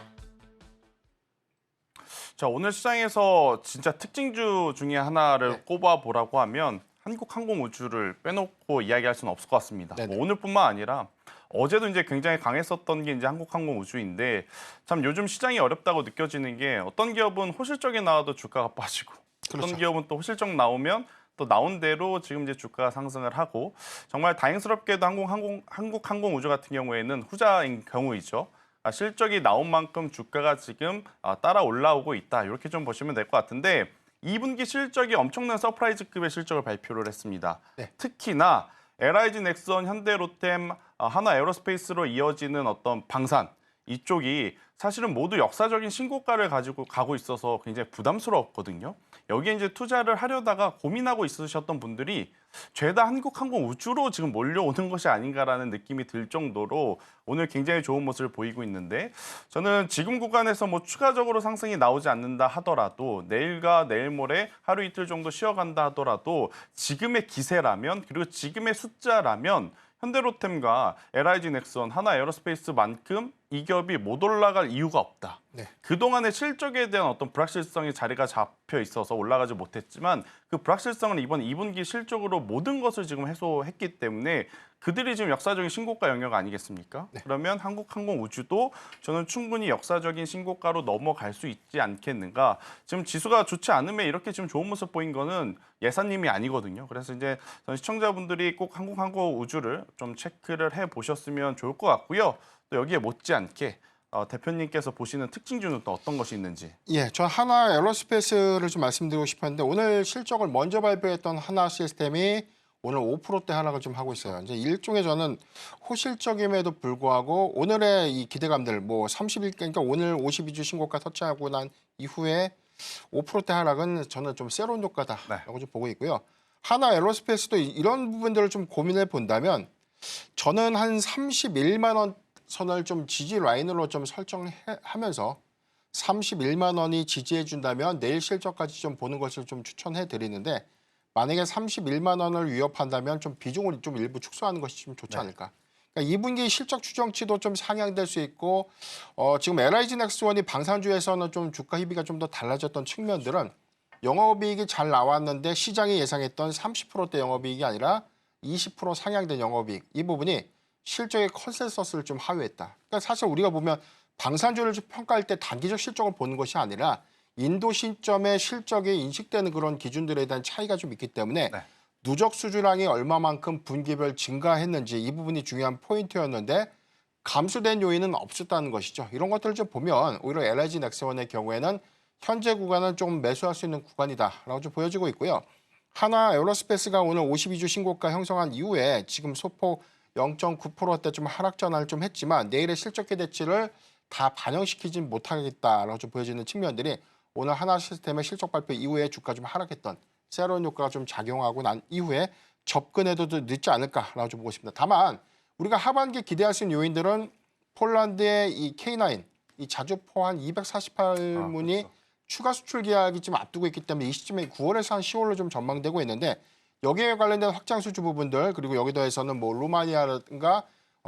자, 오늘 시장에서 진짜 특징주 중에 하나를 꼽아보라고 하면 한국항공우주를 빼놓고 이야기할 수는 없을 것 같습니다. 뭐 오늘뿐만 아니라 어제도 이제 굉장히 강했었던 게 이제 한국항공우주인데 참 요즘 시장이 어렵다고 느껴지는 게 어떤 기업은 호실적이 나와도 주가가 빠지고 어떤 기업은 또 호실적 나오면 또 나온 대로 지금 이제 주가가 상승을 하고 정말 다행스럽게도 한국항공우주 같은 경우에는 후자인 경우이죠. 실적이 나온 만큼 주가가 지금 따라 올라오고 있다. 이렇게 좀 보시면 될 것 같은데 2분기 실적이 엄청난 서프라이즈급의 실적을 발표를 했습니다. 특히나 LIG 넥슨, 현대로템, 하나에어로스페이스로 이어지는 어떤 방산 이쪽이 사실은 모두 역사적인 신고가를 가지고 가고 있어서 굉장히 부담스러웠거든요. 여기에 이제 투자를 하려다가 고민하고 있으셨던 분들이 죄다 한국항공우주로 지금 몰려오는 것이 아닌가라는 느낌이 들 정도로 오늘 굉장히 좋은 모습을 보이고 있는데 저는 지금 구간에서 뭐 추가적으로 상승이 나오지 않는다 하더라도 내일과 내일 모레 하루 이틀 정도 쉬어간다 하더라도 지금의 기세라면 그리고 지금의 숫자라면 현대로템과 LIG 넥슨, 하나에어로스페이스만큼 이 기업이 못 올라갈 이유가 없다. 그동안의 실적에 대한 어떤 불확실성이 자리가 잡혀 있어서 올라가지 못했지만 그 불확실성은 이번 2분기 실적으로 모든 것을 지금 해소했기 때문에 그들이 지금 역사적인 신고가 영역 아니겠습니까? 그러면 한국항공우주도 저는 충분히 역사적인 신고가로 넘어갈 수 있지 않겠는가. 지금 지수가 좋지 않으면 이렇게 지금 좋은 모습 보인 거는 예사님이 아니거든요. 그래서 이제 전 시청자분들이 꼭 한국항공우주를 좀 체크를 해보셨으면 좋을 것 같고요. 또 여기에 못지않게 대표님께서 보시는 특징주는 또 어떤 것이 있는지. 예, 저 하나에어로스페이스를 좀 말씀드리고 싶었는데 오늘 실적을 먼저 발표했던 하나시스템이 오늘 5%대 하락을 좀 하고 있어요. 이제 일종의 저는 호실적임에도 불구하고 오늘의 이 기대감들 뭐 30일 그러니까 오늘 52주 신고가 터치하고 난 이후에 5%대 하락은 저는 좀 세로운 효과다라고 좀 보고 있고요. 하나에어로스페이스도 이런 부분들을 좀 고민해 본다면 저는 한 31만 원 선을 좀 지지 라인으로 좀 설정하면서 31만 원이 지지해 준다면 내일 실적까지 좀 보는 것을 좀 추천해 드리는데 만약에 31만 원을 위협한다면 좀 비중을 좀 일부 축소하는 것이 좀 좋지 않을까. 그러니까 2분기 실적 추정치도 좀 상향될 수 있고 지금 LIG 넥스원이 방산주에서는 좀 주가 희비가 좀 더 달라졌던 측면들은 영업이익이 잘 나왔는데 시장이 예상했던 30%대 영업이익이 아니라 20% 상향된 영업이익 이 부분이 실적의 컨센서스를 좀 하회했다. 그러니까 사실 우리가 보면 방산주를 평가할 때 단기적 실적을 보는 것이 아니라 인도 시점에 실적이 인식되는 그런 기준들에 대한 차이가 좀 있기 때문에 누적 수주량이 얼마만큼 분기별 증가했는지 이 부분이 중요한 포인트였는데 감소된 요인은 없었다는 것이죠. 이런 것들을 좀 보면 오히려 LIG 넥스원의 경우에는 현재 구간은 조금 매수할 수 있는 구간이다라고 좀 보여지고 있고요. 하나에어로스페이스가 오늘 52주 신고가 형성한 이후에 지금 소폭 0.9%대 좀 하락 전환을 좀 했지만 내일의 실적 기대치를 다 반영시키진 못하겠다라고 좀 보여지는 측면들이 오늘 하나시스템의 실적 발표 이후에 주가 좀 하락했던 세로운 효과가 좀 작용하고 난 이후에 접근해도 늦지 않을까라고 좀 보고 있습니다. 다만 우리가 하반기 기대할 수 있는 요인들은 폴란드의 이 K9, 이 자주포 한 248문이 추가 수출 계약이 좀 앞두고 있기 때문에 이 시점에 9월에서 한 10월로 좀 전망되고 있는데 여기에 관련된 확장 수주 부분들 그리고 여기 더해서는 뭐 루마니아라든가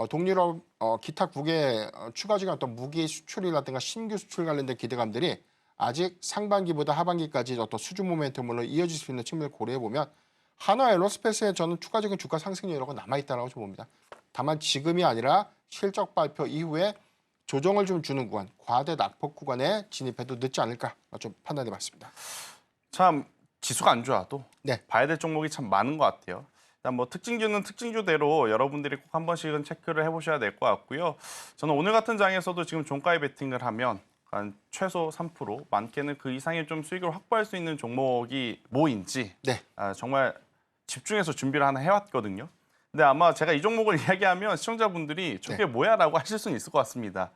동유럽 기타 국의 추가적인 어떤 무기 수출이라든가 신규 수출 관련된 기대감들이 아직 상반기보다 하반기까지 어떤 수준 모멘텀으로 이어질 수 있는 측면을 고려해 보면 한화 에어로스페이스에 저는 추가적인 주가 상승 여력은 남아 있다라고 좀 봅니다. 다만 지금이 아니라 실적 발표 이후에 조정을 좀 주는 구간, 과대 낙폭 구간에 진입해도 늦지 않을까 좀 판단해봤습니다. 참 지수가 안 좋아도 네. 봐야 될 종목이 참 많은 것 같아요. 일단 뭐 특징주는 특징주대로 여러분들이 꼭 한 번씩은 체크를 해보셔야 될 것 같고요. 저는 오늘 같은 장에서도 지금 종가에 베팅을 하면 한 최소 3%, 많게는 그 이상의 좀 수익을 확보할 수 있는 종목이 뭐인지 네. 정말 집중해서 준비를 하나 해왔거든요. 근데 아마 제가 이 종목을 이야기하면 시청자분들이 저게 뭐야라고 하실 수는 있을 것 같습니다.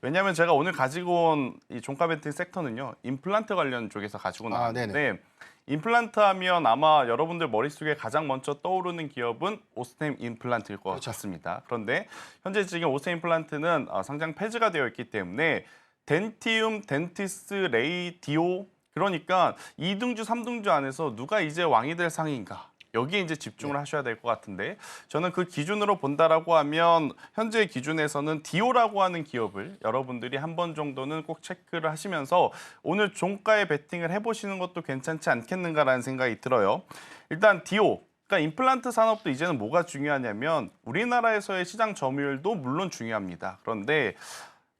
왜냐하면 제가 오늘 가지고 온 이 종가 베팅 섹터는요, 임플란트 관련 쪽에서 가지고 나왔는데 임플란트 하면 아마 여러분들 머릿속에 가장 먼저 떠오르는 기업은 오스템 임플란트일 것 같습니다. 그런데 현재 지금 오스템 임플란트는 상장 폐지가 되어 있기 때문에 덴티움, 덴티스, 레이디오, 그러니까 2등주, 3등주 안에서 누가 이제 왕이 될 상인가, 여기에 이제 집중을 하셔야 될 것 같은데, 저는 그 기준으로 본다라고 하면 현재 기준에서는 디오라고 하는 기업을 여러분들이 한 번 정도는 꼭 체크를 하시면서 오늘 종가에 베팅을 해보시는 것도 괜찮지 않겠는가라는 생각이 들어요. 일단 디오, 그러니까 임플란트 산업도 이제는 뭐가 중요하냐면 우리나라에서의 시장 점유율도 물론 중요합니다. 그런데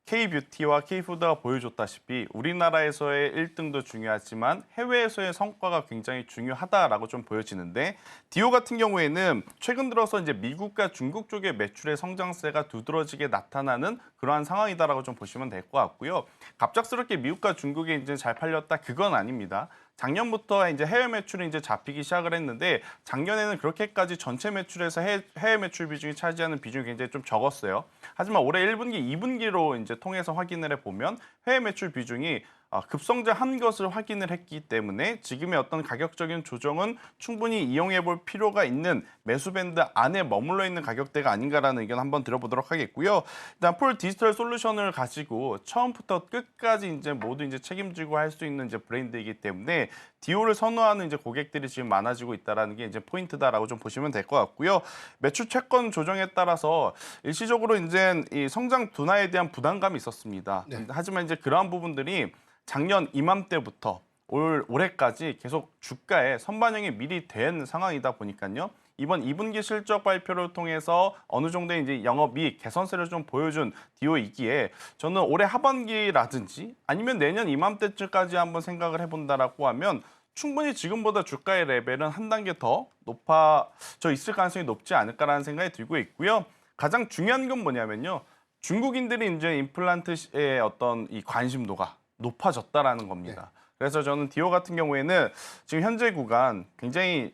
K뷰티와 K푸드가 보여줬다시피 우리나라에서의 1등도 중요하지만 해외에서의 성과가 굉장히 중요하다라고 좀 보여지는데, 디오 같은 경우에는 최근 들어서 이제 미국과 중국 쪽의 매출의 성장세가 두드러지게 나타나는 그러한 상황이다라고 좀 보시면 될 것 같고요. 갑작스럽게 미국과 중국에 이제 잘 팔렸다, 그건 아닙니다. 작년부터 이제 해외 매출이 이제 잡히기 시작을 했는데, 작년에는 그렇게까지 전체 매출에서 해외 매출 비중이 차지하는 비중이 굉장히 좀 적었어요. 하지만 올해 1분기, 2분기로 이제 통해서 확인을 해보면 해외 매출 비중이 급성장한 것을 확인을 했기 때문에 지금의 어떤 가격적인 조정은 충분히 이용해 볼 필요가 있는 매수 밴드 안에 머물러 있는 가격대가 아닌가라는 의견 한번 들어보도록 하겠고요. 일단 풀 디지털 솔루션을 가지고 처음부터 끝까지 이제 모두 이제 책임지고 할 수 있는 이제 브랜드이기 때문에 디오를 선호하는 이제 고객들이 지금 많아지고 있다라는 게 이제 포인트다라고 좀 보시면 될 것 같고요. 매출 채권 조정에 따라서 일시적으로 이제 이 성장 둔화에 대한 부담감이 있었습니다. 하지만 이제 그러한 부분들이 작년 이맘때부터 올해까지 계속 주가에 선반영이 미리 된 상황이다 보니까요. 이번 2분기 실적 발표를 통해서 어느 정도의 이제 영업이익 개선세를 좀 보여준 디오이기에 저는 올해 하반기라든지 아니면 내년 이맘때쯤까지 한번 생각을 해본다라고 하면 충분히 지금보다 주가의 레벨은 한 단계 더 높아져 있을 가능성이 높지 않을까라는 생각이 들고 있고요. 가장 중요한 건 뭐냐면요. 중국인들이 이제 임플란트의 어떤 이 관심도가 높아졌다라는 겁니다. 그래서 저는 디오 같은 경우에는 지금 현재 구간 굉장히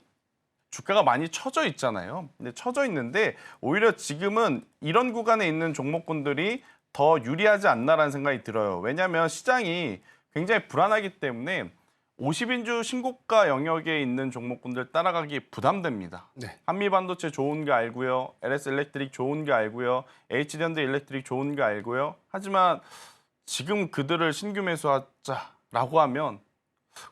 주가가 많이 처져 있잖아요. 근데 처져 있는데 오히려 지금은 이런 구간에 있는 종목군들이 더 유리하지 않나라는 생각이 들어요. 왜냐하면 시장이 굉장히 불안하기 때문에 50인주 신고가 영역에 있는 종목군들 따라가기 부담됩니다. 한미반도체 좋은 거 알고요. LS 일렉트릭 좋은 거 알고요. HD현대 일렉트릭 좋은 거 알고요. 하지만 지금 그들을 신규 매수하자라고 하면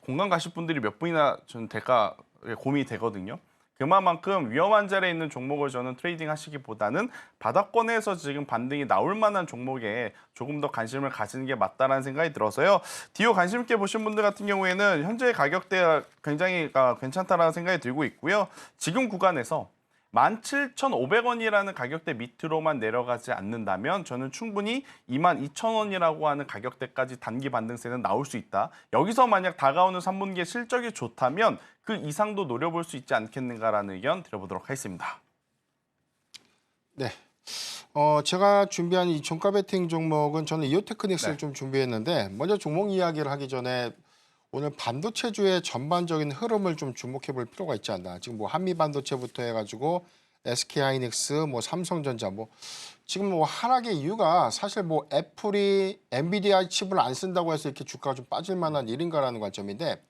공감 가실 분들이 몇 분이나 저는 될까 고민이 되거든요. 그만큼 위험한 자리에 있는 종목을 저는 트레이딩 하시기보다는 바닥권에서 지금 반등이 나올 만한 종목에 조금 더 관심을 가지는 게 맞다라는 생각이 들어서요. 디오 관심 있게 보신 분들 같은 경우에는 현재 가격대가 굉장히 괜찮다라는 생각이 들고 있고요. 지금 구간에서 17,500원이라는 가격대 밑으로만 내려가지 않는다면 저는 충분히 22,000원이라고 하는 가격대까지 단기 반등세는 나올 수 있다. 여기서 만약 다가오는 3분기에 실적이 좋다면 그 이상도 노려볼 수 있지 않겠는가라는 의견 드려보도록 하겠습니다. 네. 제가 준비한 이 종가 베팅 종목은 저는 이오테크닉스를 좀 준비했는데, 먼저 종목 이야기를 하기 전에 오늘 반도체주의 전반적인 흐름을 좀 주목해 볼 필요가 있지 않나. 지금 뭐 한미 반도체부터 해가지고 SK하이닉스, 뭐 삼성전자, 뭐 지금 뭐 하락의 이유가 사실 뭐 애플이 엔비디아 칩을 안 쓴다고 해서 이렇게 주가가 좀 빠질 만한 일인가라는 관점인데,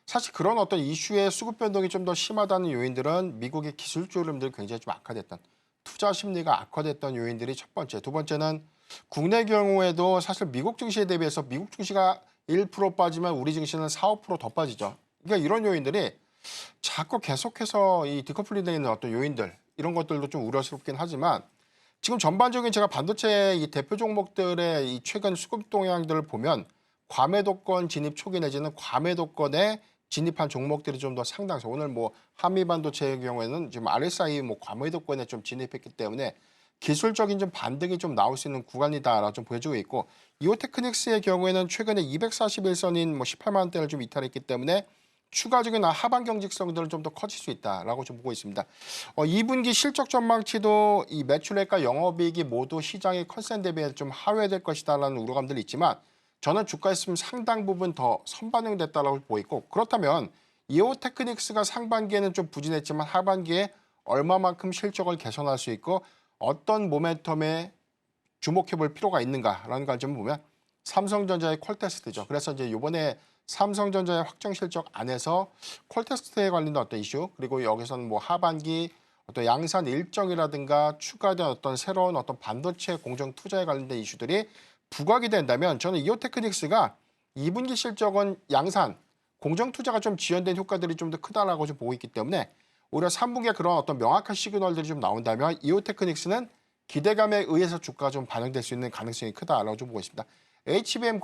사실 그런 어떤 이슈의 수급 변동이 좀 더 심하다는 요인들은 미국의 기술주 흐름들이 굉장히 좀 악화됐던, 투자 심리가 악화됐던 요인들이 첫 번째. 두 번째는 국내 경우에도 사실 미국 증시에 대비해서 미국 증시가 1% 빠지면 우리 증시는 4, 5% 더 빠지죠. 그러니까 이런 요인들이 자꾸 계속해서 이 디커플링되어 있는 어떤 요인들, 이런 것들도 좀 우려스럽긴 하지만 지금 전반적인 제가 반도체 이 대표 종목들의 이 최근 수급 동향들을 보면 과매도권 진입 초기 내지는 과매도권에 진입한 종목들이 좀 더 상당해서 오늘 뭐 한미반도체의 경우에는 지금 RSI 뭐 과매도권에 좀 진입했기 때문에 기술적인 좀 반등이 좀 나올 수 있는 구간이다라고 좀 보여주고 있고 이오테크닉스의 경우에는 최근에 241선인 뭐 18만 원대를 좀 이탈했기 때문에 추가적인 하반 경직성들은 좀 더 커질 수 있다라고 좀 보고 있습니다. 2분기 실적 전망치도 이 매출액과 영업이익이 모두 시장의 컨센 대비해 좀 하회될 것이다라는 우려감들이 있지만 저는 주가에 있으면 상당 부분 더 선반영됐다라고 보고 있고 그렇다면 이오테크닉스가 상반기에는 좀 부진했지만 하반기에 얼마만큼 실적을 개선할 수 있고 어떤 모멘텀에 주목해 볼 필요가 있는가라는 관점을 보면 삼성전자의 콜테스트죠. 그래서 이제 이번에 삼성전자의 확정 실적 안에서 콜테스트에 관련된 어떤 이슈 그리고 여기서는 뭐 하반기 어떤 양산 일정이라든가 추가된 어떤 새로운 어떤 반도체 공정 투자에 관련된 이슈들이 부각이 된다면 저는 이오테크닉스가 2분기 실적은 양산 공정 투자가 좀 지연된 효과들이 좀 더 크다라고 좀 보고 있기 때문에 오히려 3분기에 그런 어떤 명확한 시그널들이 좀 나온다면 이오테크닉스는 기대감에 의해서 주가가 좀 반영될 수 있는 가능성이 크다라고 좀 보고 있습니다. HBM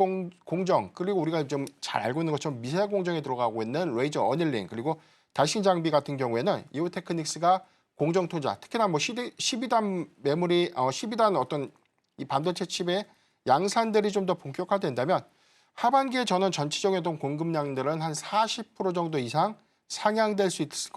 공정 그리고 우리가 좀 잘 알고 있는 것처럼 미세 공정에 들어가고 있는 레이저 어닐링 그리고 달신 장비 같은 경우에는 이오테크닉스가 공정 투자 특히나 뭐 12단 메모리 12단 어떤 이 반도체 칩의 양산들이 좀 더 본격화된다면 하반기에 저는 전체적인 어떤 공급량들은 한 40% 정도 이상 상향될 수 있을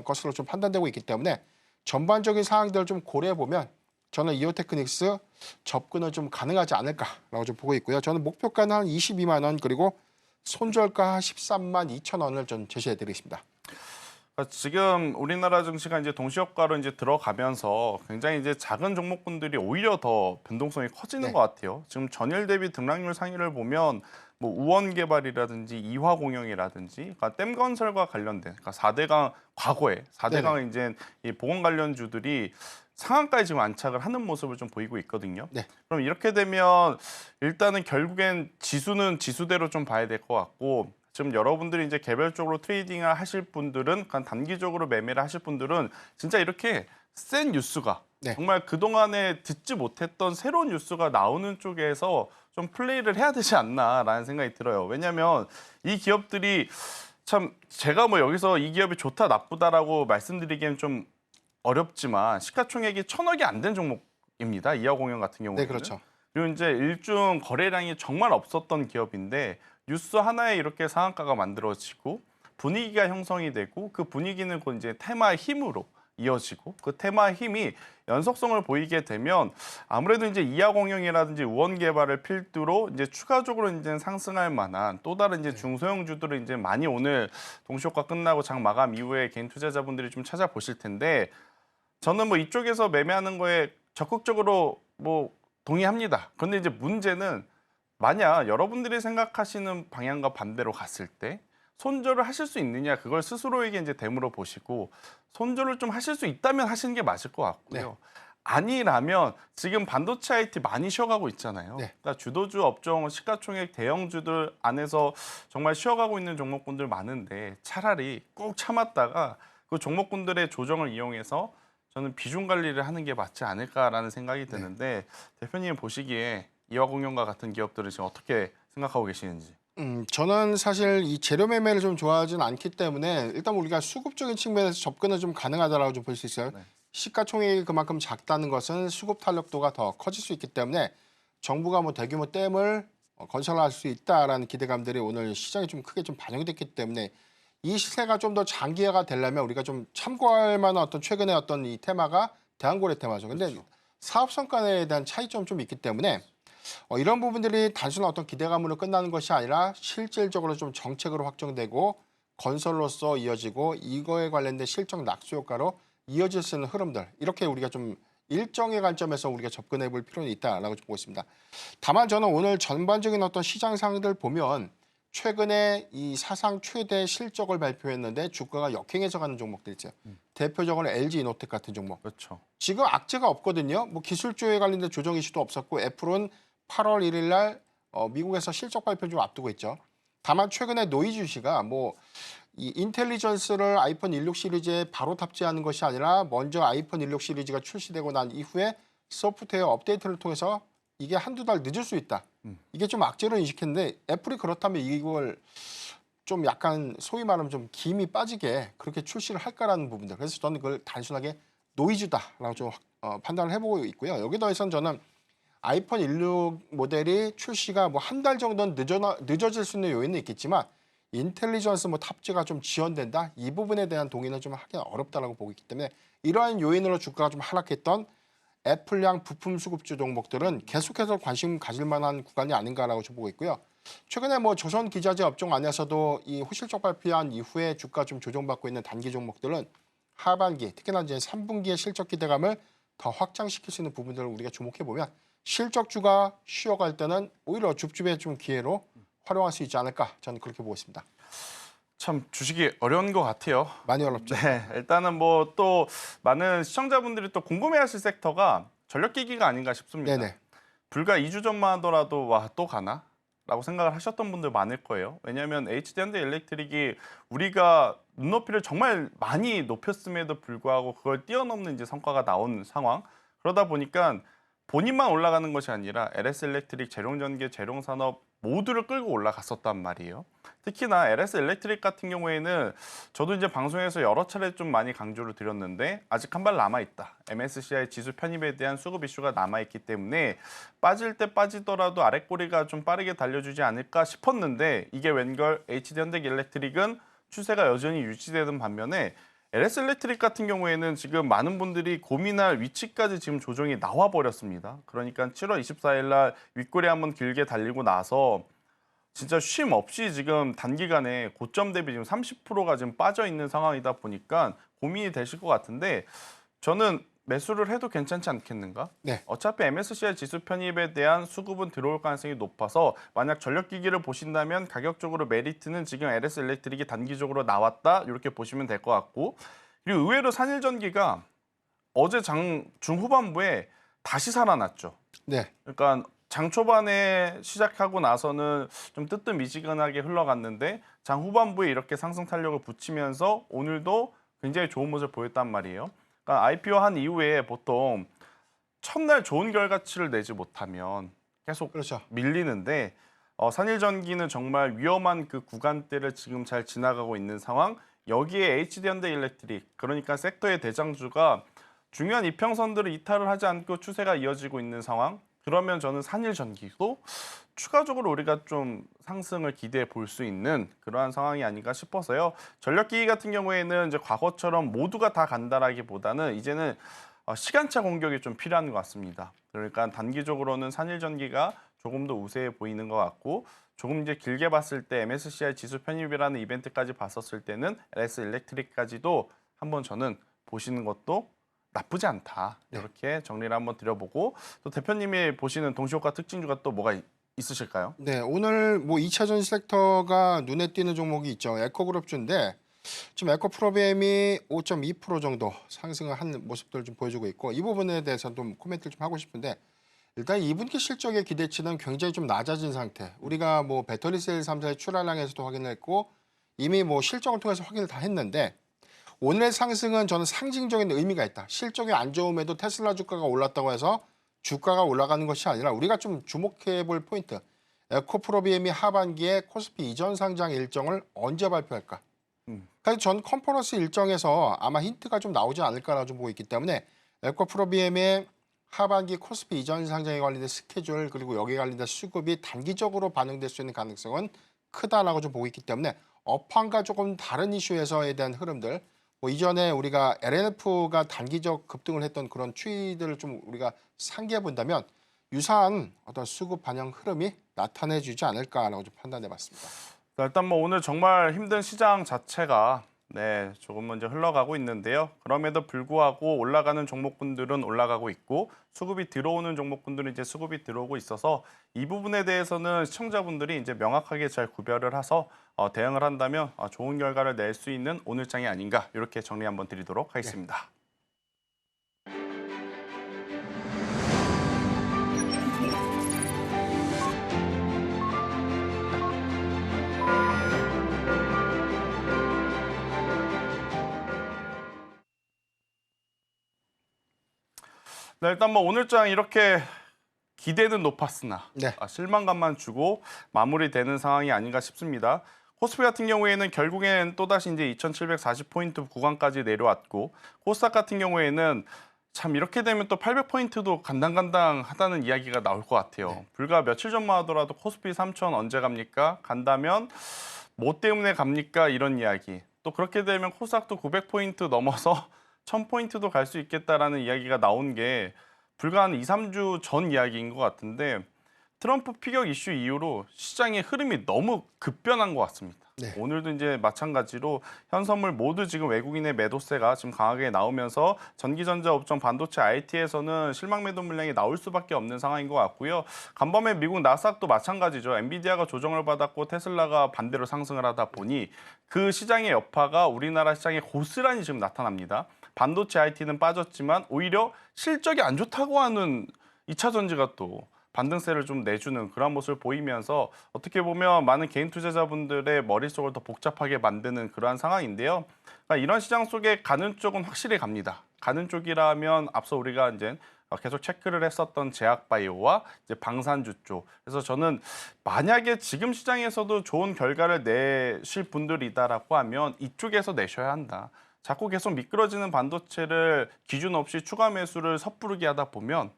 것으로 좀 판단되고 있기 때문에 전반적인 상황들을 좀 고려해 보면 저는 이오테크닉스 접근은 좀 가능하지 않을까라고 좀 보고 있고요. 저는 목표가는 한 22만 원 그리고 손절가 13만 2천 원을 좀 제시해 드리겠습니다. 지금 우리나라 증시가 이제 동시효과로 이제 들어가면서 굉장히 이제 작은 종목군들이 오히려 더 변동성이 커지는 네. 것 같아요. 지금 전일 대비 등락률 상위를 보면 뭐 우원 개발이라든지 이화 공영이라든지 그러니까 댐 건설과 관련된 그러니까 4대강 과거에 4대강 이제 이 보건 관련주들이 상한가에 지금 안착을 하는 모습을 좀 보이고 있거든요. 네. 그럼 이렇게 되면 일단은 결국엔 지수는 지수대로 좀 봐야 될 것 같고 지금 여러분들이 이제 개별적으로 트레이딩을 하실 분들은 그냥 단기적으로 매매를 하실 분들은 진짜 이렇게 센 뉴스가 네. 정말 그동안에 듣지 못했던 새로운 뉴스가 나오는 쪽에서 좀 플레이를 해야 되지 않나라는 생각이 들어요. 왜냐하면 이 기업들이 참 제가 뭐 여기서 이 기업이 좋다 나쁘다라고 말씀드리기엔 좀 어렵지만 시가총액이 1,000억이 안 된 종목입니다. 이하공영 같은 경우는. 네, 그렇죠. 그리고 이제 일중 거래량이 정말 없었던 기업인데 뉴스 하나에 이렇게 상한가가 만들어지고 분위기가 형성이 되고 그 분위기는 곧 이제 테마의 힘으로 이어지고 그 테마의 힘이 연속성을 보이게 되면 아무래도 이제 이하공영이라든지 우원개발을 필두로 이제 추가적으로 이제 상승할 만한 또 다른 이제 중소형주들을 이제 많이 오늘 동시효과 끝나고 장 마감 이후에 개인 투자자분들이 좀 찾아보실 텐데 저는 뭐 이쪽에서 매매하는 거에 적극적으로 뭐 동의합니다. 그런데 이제 문제는 만약 여러분들이 생각하시는 방향과 반대로 갔을 때 손절을 하실 수 있느냐 그걸 스스로에게 이제 대물어 보시고 손절을 좀 하실 수 있다면 하시는 게 맞을 것 같고요. 네. 아니라면 지금 반도체 IT 많이 쉬어가고 있잖아요. 네. 그러니까 주도주 업종 시가총액 대형주들 안에서 정말 쉬어가고 있는 종목군들 많은데 차라리 꾹 참았다가 그 종목군들의 조정을 이용해서 저는 비중 관리를 하는 게 맞지 않을까라는 생각이 드는데 대표님 보시기에 이화공영과 같은 기업들은 지금 어떻게 생각하고 계시는지. 저는 사실 이 재료 매매를 좀 좋아하지는 않기 때문에 일단 우리가 수급적인 측면에서 접근은 좀 가능하다라고 좀 볼 수 있어요. 네. 시가총액이 그만큼 작다는 것은 수급 탄력도가 더 커질 수 있기 때문에 정부가 뭐 대규모 댐을 건설할 수 있다라는 기대감들이 오늘 시장에 좀 크게 좀 반영됐기 때문에 이 시세가 좀 더 장기화가 되려면 우리가 좀 참고할 만한 어떤 최근의 어떤 이 테마가 대한고래 테마죠. 근데 그렇죠. 사업 성과에 대한 차이점이 좀 있기 때문에 이런 부분들이 단순한 어떤 기대감으로 끝나는 것이 아니라 실질적으로 좀 정책으로 확정되고 건설로서 이어지고 이거에 관련된 실적 낙수 효과로 이어질 수 있는 흐름들 이렇게 우리가 좀 일정의 관점에서 우리가 접근해 볼 필요는 있다라고 보고 있습니다. 다만 저는 오늘 전반적인 어떤 시장 상황들 보면 최근에 이 사상 최대 실적을 발표했는데 주가가 역행해서 가는 종목들 있죠. 대표적으로 LG이노텍 같은 종목. 그렇죠. 지금 악재가 없거든요. 뭐 기술주에 관련된 조정 이슈도 없었고 애플은 8월 1일 날 미국에서 실적 발표 좀 앞두고 있죠. 다만 최근에 노이즈 씨가 뭐 이 인텔리전스를 아이폰 16 시리즈에 바로 탑재하는 것이 아니라 먼저 아이폰 16 시리즈가 출시되고 난 이후에 소프트웨어 업데이트를 통해서 이게 한두 달 늦을 수 있다. 이게 좀 악재로 인식했는데 애플이 그렇다면 이걸 좀 약간 소위 말하면 좀 김이 빠지게 그렇게 출시를 할까라는 부분들. 그래서 저는 그걸 단순하게 노이즈다라고 좀 판단을 해보고 있고요. 여기 더해서는 저는 아이폰 16 모델이 출시가 뭐 한 달 정도는 늦어질 수 있는 요인은 있겠지만 인텔리전스 뭐 탑재가 좀 지연된다 이 부분에 대한 동의는 좀 하기는 어렵다라고 보고 있기 때문에 이러한 요인으로 주가가 좀 하락했던 애플향 부품 수급주 종목들은 계속해서 관심 가질 만한 구간이 아닌가라고 좀 보고 있고요. 최근에 뭐 조선 기자재 업종 안에서도 이 호실적 발표한 이후에 주가 좀 조정받고 있는 단기 종목들은 하반기 특히나 이제 3분기의 실적 기대감을 더 확장시킬 수 있는 부분들을 우리가 주목해 보면 실적주가 쉬어갈 때는 오히려 줍줍의 좀 기회로 활용할 수 있지 않을까 저는 그렇게 보고 있습니다. 참 주식이 어려운 것 같아요. 많이 어렵죠. 네, 일단은 뭐 또 많은 시청자분들이 또 궁금해하실 섹터가 전력기기가 아닌가 싶습니다. 네네. 불과 2주 전만 하더라도 와 또 가나? 라고 생각을 하셨던 분들 많을 거예요. 왜냐하면 HD현대일렉트릭이 우리가 눈높이를 정말 많이 높였음에도 불구하고 그걸 뛰어넘는 이제 성과가 나온 상황. 그러다 보니까 본인만 올라가는 것이 아니라 LS일렉트릭, 재룡전기, 재룡산업 모두를 끌고 올라갔었단 말이에요. 특히나 LS일렉트릭 같은 경우에는 저도 이제 방송에서 여러 차례 좀 많이 강조를 드렸는데 아직 한 발 남아있다. MSCI 지수 편입에 대한 수급 이슈가 남아있기 때문에 빠질 때 빠지더라도 아랫꼬리가 좀 빠르게 달려주지 않을까 싶었는데 이게 웬걸 HD현대일렉트릭은 추세가 여전히 유지되는 반면에 LS일렉트릭 같은 경우에는 지금 많은 분들이 고민할 위치까지 지금 조정이 나와 버렸습니다. 그러니까 7월 24일 날 윗꼬리 한번 길게 달리고 나서 진짜 쉼 없이 지금 단기간에 고점 대비 지금 30%가 지금 빠져 있는 상황이다 보니까 고민이 되실 것 같은데 저는 매수를 해도 괜찮지 않겠는가? 네. 어차피 MSCI 지수 편입에 대한 수급은 들어올 가능성이 높아서 만약 전력기기를 보신다면 가격적으로 메리트는 지금 LS일렉트릭이 단기적으로 나왔다 이렇게 보시면 될 것 같고 그리고 의외로 산일전기가 어제 중후반부에 다시 살아났죠. 네. 그러니까 장 초반에 시작하고 나서는 좀 뜨뜻미지근하게 흘러갔는데 장 후반부에 이렇게 상승 탄력을 붙이면서 오늘도 굉장히 좋은 모습을 보였단 말이에요. 그러니까 IPO 한 이후에 보통 첫날 좋은 결과치를 내지 못하면 계속 그렇죠. 밀리는데 산일전기는 정말 위험한 그 구간대를 지금 잘 지나가고 있는 상황. 여기에 HD현대일렉트릭 그러니까 섹터의 대장주가 중요한 이평선들을 이탈을 하지 않고 추세가 이어지고 있는 상황. 그러면 저는 산일전기도 추가적으로 우리가 좀 상승을 기대해 볼 수 있는 그러한 상황이 아닌가 싶어서요. 전력기기 같은 경우에는 이제 과거처럼 모두가 다 간다라기보다는 이제는 시간차 공격이 좀 필요한 것 같습니다. 그러니까 단기적으로는 산일전기가 조금 더 우세해 보이는 것 같고 조금 이제 길게 봤을 때 MSCI 지수 편입이라는 이벤트까지 봤었을 때는 LS일렉트릭까지도 한번 저는 보시는 것도 나쁘지 않다. 이렇게 정리를 한번 드려보고 또 대표님이 보시는 동시효과 특징주가 또 뭐가 있으실까요? 네, 오늘 뭐 2차전 섹터가 눈에 띄는 종목이 있죠. 에코그룹주인데 지금 에코프로비엠이 5.2% 정도 상승을 한 모습들을 좀 보여주고 있고 이 부분에 대해서 좀 코멘트를 좀 하고 싶은데 일단 2분기 실적의 기대치는 굉장히 좀 낮아진 상태. 우리가 뭐 배터리셀 3사의 출하량에서도 확인했고 이미 뭐 실적을 통해서 확인을 다 했는데 오늘의 상승은 저는 상징적인 의미가 있다. 실적이 안 좋음에도 테슬라 주가가 올랐다고 해서 주가가 올라가는 것이 아니라 우리가 좀 주목해 볼 포인트. 에코프로비엠이 하반기에 코스피 이전 상장 일정을 언제 발표할까? 그래서 전 컨퍼런스 일정에서 아마 힌트가 좀 나오지 않을까라고 좀 보고 있기 때문에 에코프로비엠의 하반기 코스피 이전 상장에 관련된 스케줄 그리고 여기에 관련된 수급이 단기적으로 반영될 수 있는 가능성은 크다라고 좀 보고 있기 때문에 업황과 조금 다른 이슈에서에 대한 흐름들 뭐 이전에 우리가 LNF가 단기적 급등을 했던 그런 추이들을 좀 우리가 상기해 본다면 유사한 어떤 수급 반영 흐름이 나타내주지 않을까라고 좀 판단해봤습니다. 일단 뭐 오늘 정말 힘든 시장 자체가 조금 먼저 흘러가고 있는데요. 그럼에도 불구하고 올라가는 종목군들은 올라가고 있고 수급이 들어오는 종목군들은 이제 수급이 들어오고 있어서 이 부분에 대해서는 시청자분들이 이제 명확하게 잘 구별을 해서 대응을 한다면 좋은 결과를 낼 수 있는 오늘장이 아닌가 이렇게 정리 한번 드리도록 하겠습니다. 네, 일단 뭐 오늘장 이렇게 기대는 높았으나 네. 실망감만 주고 마무리되는 상황이 아닌가 싶습니다. 코스피 같은 경우에는 결국엔 또다시 이제 2,740포인트 구간까지 내려왔고 코스닥 같은 경우에는 참 이렇게 되면 또 800포인트도 간당간당하다는 이야기가 나올 것 같아요. 네. 불과 며칠 전만 하더라도 코스피 3,000 언제 갑니까? 간다면 뭐 때문에 갑니까? 이런 이야기. 또 그렇게 되면 코스닥도 900포인트 넘어서 1,000포인트도 갈 수 있겠다라는 이야기가 나온 게 불과 한 2, 3주 전 이야기인 것 같은데 트럼프 피격 이슈 이후로 시장의 흐름이 너무 급변한 것 같습니다. 네. 오늘도 이제 마찬가지로 현선물 모두 지금 외국인의 매도세가 지금 강하게 나오면서 전기전자 업종 반도체 IT에서는 실망 매도 물량이 나올 수밖에 없는 상황인 것 같고요. 간밤에 미국 나스닥도 마찬가지죠. 엔비디아가 조정을 받았고 테슬라가 반대로 상승을 하다 보니 그 시장의 여파가 우리나라 시장에 고스란히 지금 나타납니다. 반도체 IT는 빠졌지만 오히려 실적이 안 좋다고 하는 2차 전지가 또 반등세를 좀 내주는 그런 모습을 보이면서 어떻게 보면 많은 개인 투자자분들의 머릿속을 더 복잡하게 만드는 그러한 상황인데요. 그러니까 이런 시장 속에 가는 쪽은 확실히 갑니다. 가는 쪽이라면 앞서 우리가 이제 계속 체크를 했었던 제약바이오와 이제 방산주 쪽. 그래서 저는 만약에 지금 시장에서도 좋은 결과를 내실 분들이다라고 하면 이쪽에서 내셔야 한다. 자꾸 계속 미끄러지는 반도체를 기준 없이 추가 매수를 섣부르게 하다 보면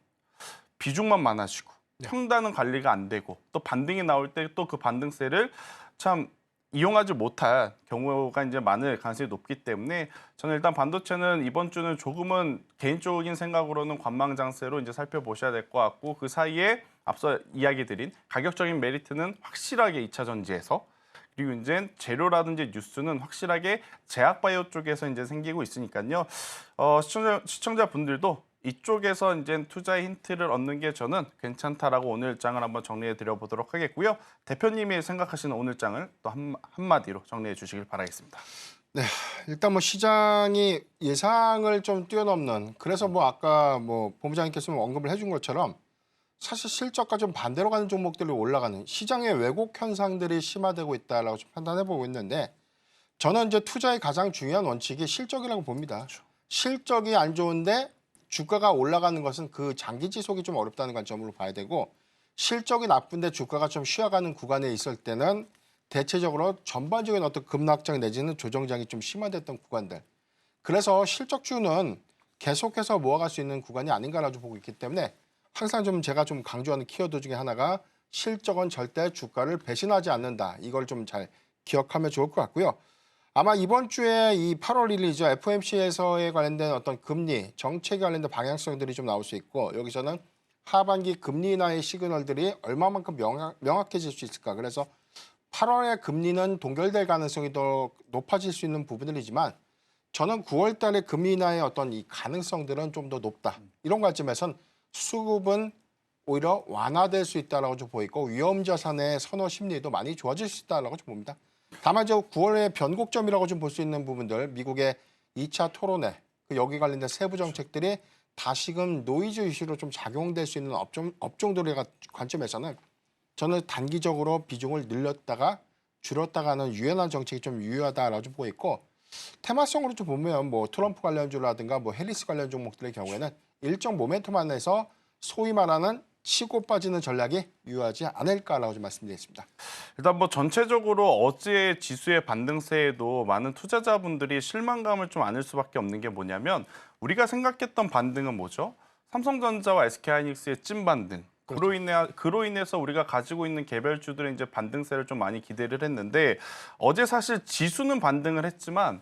비중만 많아지고 평단은 관리가 안 되고 또 반등이 나올 때 또 그 반등세를 참 이용하지 못할 경우가 이제 많을 가능성이 높기 때문에 저는 일단 반도체는 이번 주는 조금은 개인적인 생각으로는 관망 장세로 이제 살펴보셔야 될 것 같고 그 사이에 앞서 이야기 드린 가격적인 메리트는 확실하게 2차 전지에서 그리고 이제 재료라든지 뉴스는 확실하게 제약바이오 쪽에서 이제 생기고 있으니까요. 시청자분들도 이쪽에서 이제 투자의 힌트를 얻는 게 저는 괜찮다라고 오늘장을 한번 정리해 드려 보도록 하겠고요. 대표님이 생각하시는 오늘장을 또 한마디로 정리해 주시길 바라겠습니다. 네, 일단 뭐 시장이 예상을 좀 뛰어넘는 그래서 뭐 아까 뭐 본부장님께서 언급을 해준 것처럼 사실 실적과 좀 반대로 가는 종목들이 올라가는 시장의 왜곡 현상들이 심화되고 있다라고 좀 판단해 보고 있는데 저는 이제 투자의 가장 중요한 원칙이 실적이라고 봅니다. 그렇죠. 실적이 안 좋은데 주가가 올라가는 것은 그 장기 지속이 좀 어렵다는 관점으로 봐야 되고 실적이 나쁜데 주가가 좀 쉬어가는 구간에 있을 때는 대체적으로 전반적인 어떤 급락장 내지는 조정장이 좀 심화됐던 구간들. 그래서 실적주는 계속해서 모아갈 수 있는 구간이 아닌가라고 보고 있기 때문에 항상 좀 제가 좀 강조하는 키워드 중에 하나가 실적은 절대 주가를 배신하지 않는다. 이걸 좀 잘 기억하면 좋을 것 같고요. 아마 이번 주에 이 8월 1일이죠. FOMC에서에 관련된 어떤 금리, 정책에 관련된 방향성들이 좀 나올 수 있고 여기서는 하반기 금리 인하의 시그널들이 얼마만큼 명확해질 수 있을까. 그래서 8월에 금리는 동결될 가능성이 더 높아질 수 있는 부분들이지만 저는 9월 달에 금리 인하의 어떤 이 가능성들은 좀 더 높다. 이런 관점에선 수급은 오히려 완화될 수 있다라고 좀 보이고 위험 자산의 선호 심리도 많이 좋아질 수 있다라고 좀 봅니다. 다만 저 9월의 변곡점이라고 좀 볼 수 있는 부분들 미국의 2차 토론회 여기 관련된 세부 정책들이 다시금 노이즈 이슈로 좀 작용될 수 있는 업종들의 관점에서는 저는 단기적으로 비중을 늘렸다가 줄였다가 하는 유연한 정책이 좀 유효하다라고 좀 보고 있고 테마성으로 좀 보면 뭐 트럼프 관련주라든가 뭐 해리스 관련 종목들의 경우에는 일정 모멘텀 안에서 소위 말하는 치고 빠지는 전략이 유효하지 않을까라고 좀 말씀드리겠습니다. 일단 뭐 전체적으로 어제 지수의 반등세에도 많은 투자자분들이 실망감을 좀 안을 수밖에 없는 게 뭐냐면 우리가 생각했던 반등은 뭐죠? 삼성전자와 SK하이닉스의 찐 반등. 그로 인해서 우리가 가지고 있는 개별주들의 이제 반등세를 좀 많이 기대를 했는데 어제 사실 지수는 반등을 했지만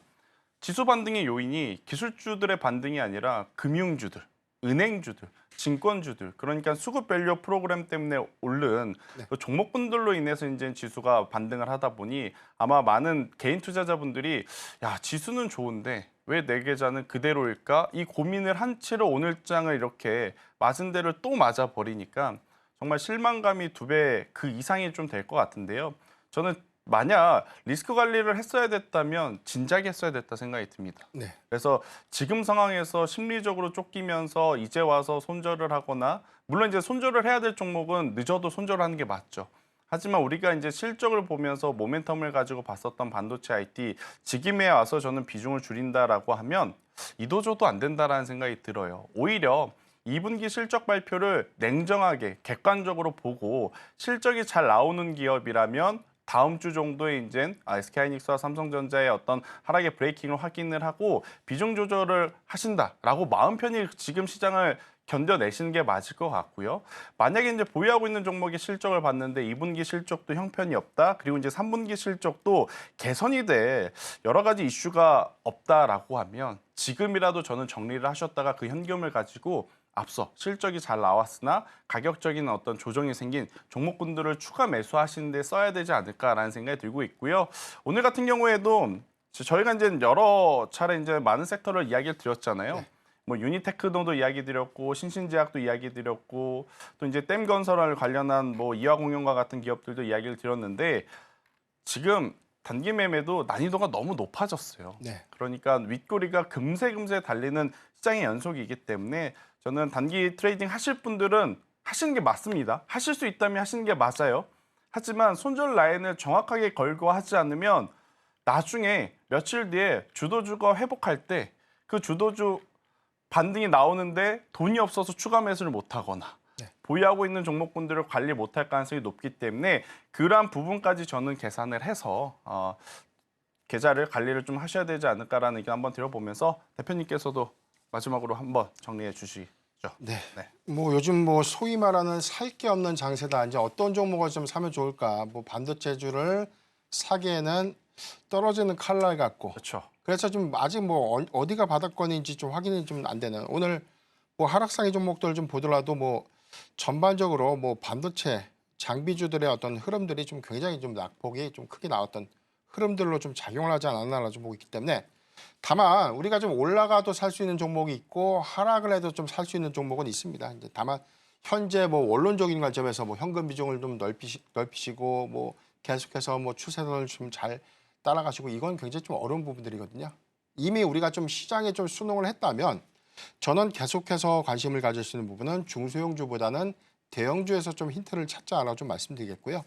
지수 반등의 요인이 기술주들의 반등이 아니라 금융주들, 은행주들, 증권주들 그러니까 수급 밸류 프로그램 때문에 오른 그 종목분들로 인해서 이제 지수가 반등을 하다 보니 아마 많은 개인 투자자분들이 야 지수는 좋은데 왜 내 계좌는 그대로일까? 이 고민을 한 채로 오늘장을 이렇게 맞은 대로 또 맞아 버리니까 정말 실망감이 2배 그 이상이 좀 될 것 같은데요. 저는 만약 리스크 관리를 했어야 됐다면 진작에 했어야 됐다 생각이 듭니다. 네. 그래서 지금 상황에서 심리적으로 쫓기면서 이제 와서 손절을 하거나 물론 이제 손절을 해야 될 종목은 늦어도 손절하는 게 맞죠. 하지만 우리가 이제 실적을 보면서 모멘텀을 가지고 봤었던 반도체 IT 지금에 와서 저는 비중을 줄인다라고 하면 이도저도 안 된다라는 생각이 들어요. 오히려 2분기 실적 발표를 냉정하게 객관적으로 보고 실적이 잘 나오는 기업이라면 다음 주 정도에 이제 SK하이닉스와 삼성전자의 어떤 하락의 브레이킹을 확인을 하고 비중 조절을 하신다라고 마음 편히 지금 시장을 견뎌내시는 게 맞을 것 같고요. 만약에 이제 보유하고 있는 종목의 실적을 봤는데 2분기 실적도 형편이 없다. 그리고 이제 3분기 실적도 개선이 돼 여러 가지 이슈가 없다라고 하면 지금이라도 저는 정리를 하셨다가 그 현금을 가지고 앞서 실적이 잘 나왔으나 가격적인 어떤 조정이 생긴 종목군들을 추가 매수하시는 데 써야 되지 않을까라는 생각이 들고 있고요. 오늘 같은 경우에도 저희가 이제 여러 차례 이제 많은 섹터를 이야기를 드렸잖아요. 네. 뭐 유니테크노도 이야기 드렸고 신신제약도 이야기 드렸고 또 이제 댐건설 관련한 뭐 이화공영과 같은 기업들도 이야기를 드렸는데 지금 단기 매매도 난이도가 너무 높아졌어요. 네. 그러니까 윗꼬리가 금세 달리는 시장의 연속이기 때문에 저는 단기 트레이딩 하실 분들은 하시는 게 맞습니다. 하실 수 있다면 하시는 게 맞아요. 하지만 손절 라인을 정확하게 걸고 하지 않으면 나중에 며칠 뒤에 주도주가 회복할 때 그 주도주 반등이 나오는데 돈이 없어서 추가 매수를 못하거나 네. 보유하고 있는 종목군들을 관리 못할 가능성이 높기 때문에 그러한 부분까지 저는 계산을 해서 계좌를 관리를 좀 하셔야 되지 않을까라는 의견 한번 들어보면서 대표님께서도 마지막으로 한번 정리해 주시죠. 네. 네. 뭐 요즘 뭐 소위 말하는 살 게 없는 장세다. 이제 어떤 종목을 좀 사면 좋을까? 뭐 반도체주를 사기에는 떨어지는 칼날 같고. 그렇죠. 그래서 좀 아직 뭐 어디가 바닥권인지 좀 확인이 좀 안 되는. 오늘 뭐 하락상의 종목들 좀 보더라도 뭐 전반적으로 뭐 반도체 장비주들의 어떤 흐름들이 좀 굉장히 좀 낙폭이 좀 크게 나왔던 흐름들로 좀 작용을 하지 않았나 좀 보고 있기 때문에 다만 우리가 좀 올라가도 살 수 있는 종목이 있고 하락을 해도 좀 살 수 있는 종목은 있습니다. 이제 다만 현재 뭐 원론적인 관점에서 뭐 현금 비중을 좀 넓히시고 뭐 계속해서 뭐 추세선을 좀 잘 따라가시고 이건 굉장히 좀 어려운 부분들이거든요. 이미 우리가 좀 시장에 좀 순응을 했다면 저는 계속해서 관심을 가질 수 있는 부분은 중소형주보다는 대형주에서 좀 힌트를 찾자라고 좀 말씀드리겠고요.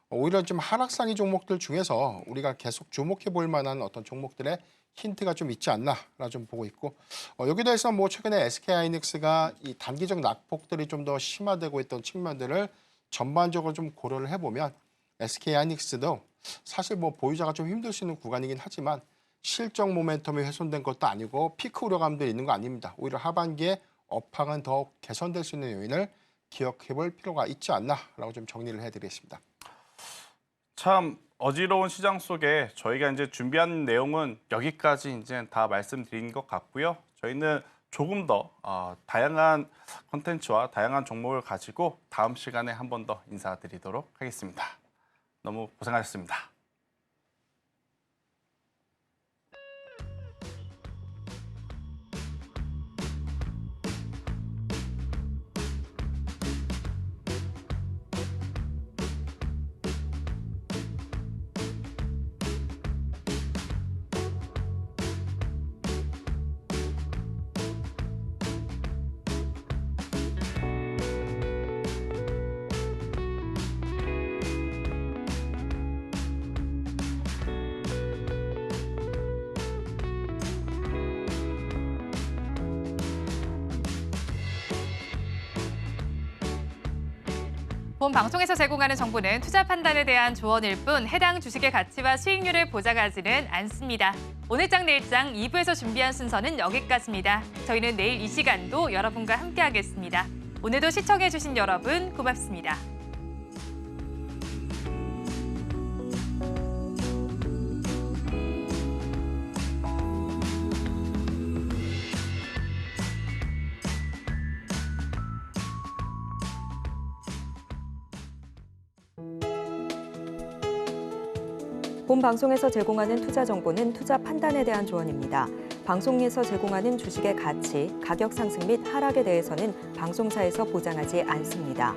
오히려 좀 하락상위 종목들 중에서 우리가 계속 주목해 볼 만한 어떤 종목들의 힌트가 좀 있지 않나라 좀 보고 있고 여기에 대해서 뭐 최근에 SK하이닉스가 이 단기적 낙폭들이 좀 더 심화되고 있던 측면들을 전반적으로 좀 고려를 해보면 SK하이닉스도 사실 뭐 보유자가 좀 힘들 수 있는 구간이긴 하지만 실적 모멘텀이 훼손된 것도 아니고 피크 우려감도 있는 거 아닙니다. 오히려 하반기에 업황은 더 개선될 수 있는 요인을 기억해 볼 필요가 있지 않나라고 좀 정리를 해드리겠습니다. 참 어지러운 시장 속에 저희가 이제 준비한 내용은 여기까지 이제 다 말씀드린 것 같고요. 저희는 조금 더 다양한 콘텐츠와 다양한 종목을 가지고 다음 시간에 한 번 더 인사드리도록 하겠습니다. 너무 고생하셨습니다. 본 방송에서 제공하는 정보는 투자 판단에 대한 조언일 뿐 해당 주식의 가치와 수익률을 보장하지는 않습니다. 오늘장 내일장 2부에서 준비한 순서는 여기까지입니다. 저희는 내일 이 시간도 여러분과 함께하겠습니다. 오늘도 시청해주신 여러분 고맙습니다. 본 방송에서 제공하는 투자 정보는 투자 판단에 대한 조언입니다. 방송에서 제공하는 주식의 가치, 가격 상승 및 하락에 대해서는 방송사에서 보장하지 않습니다.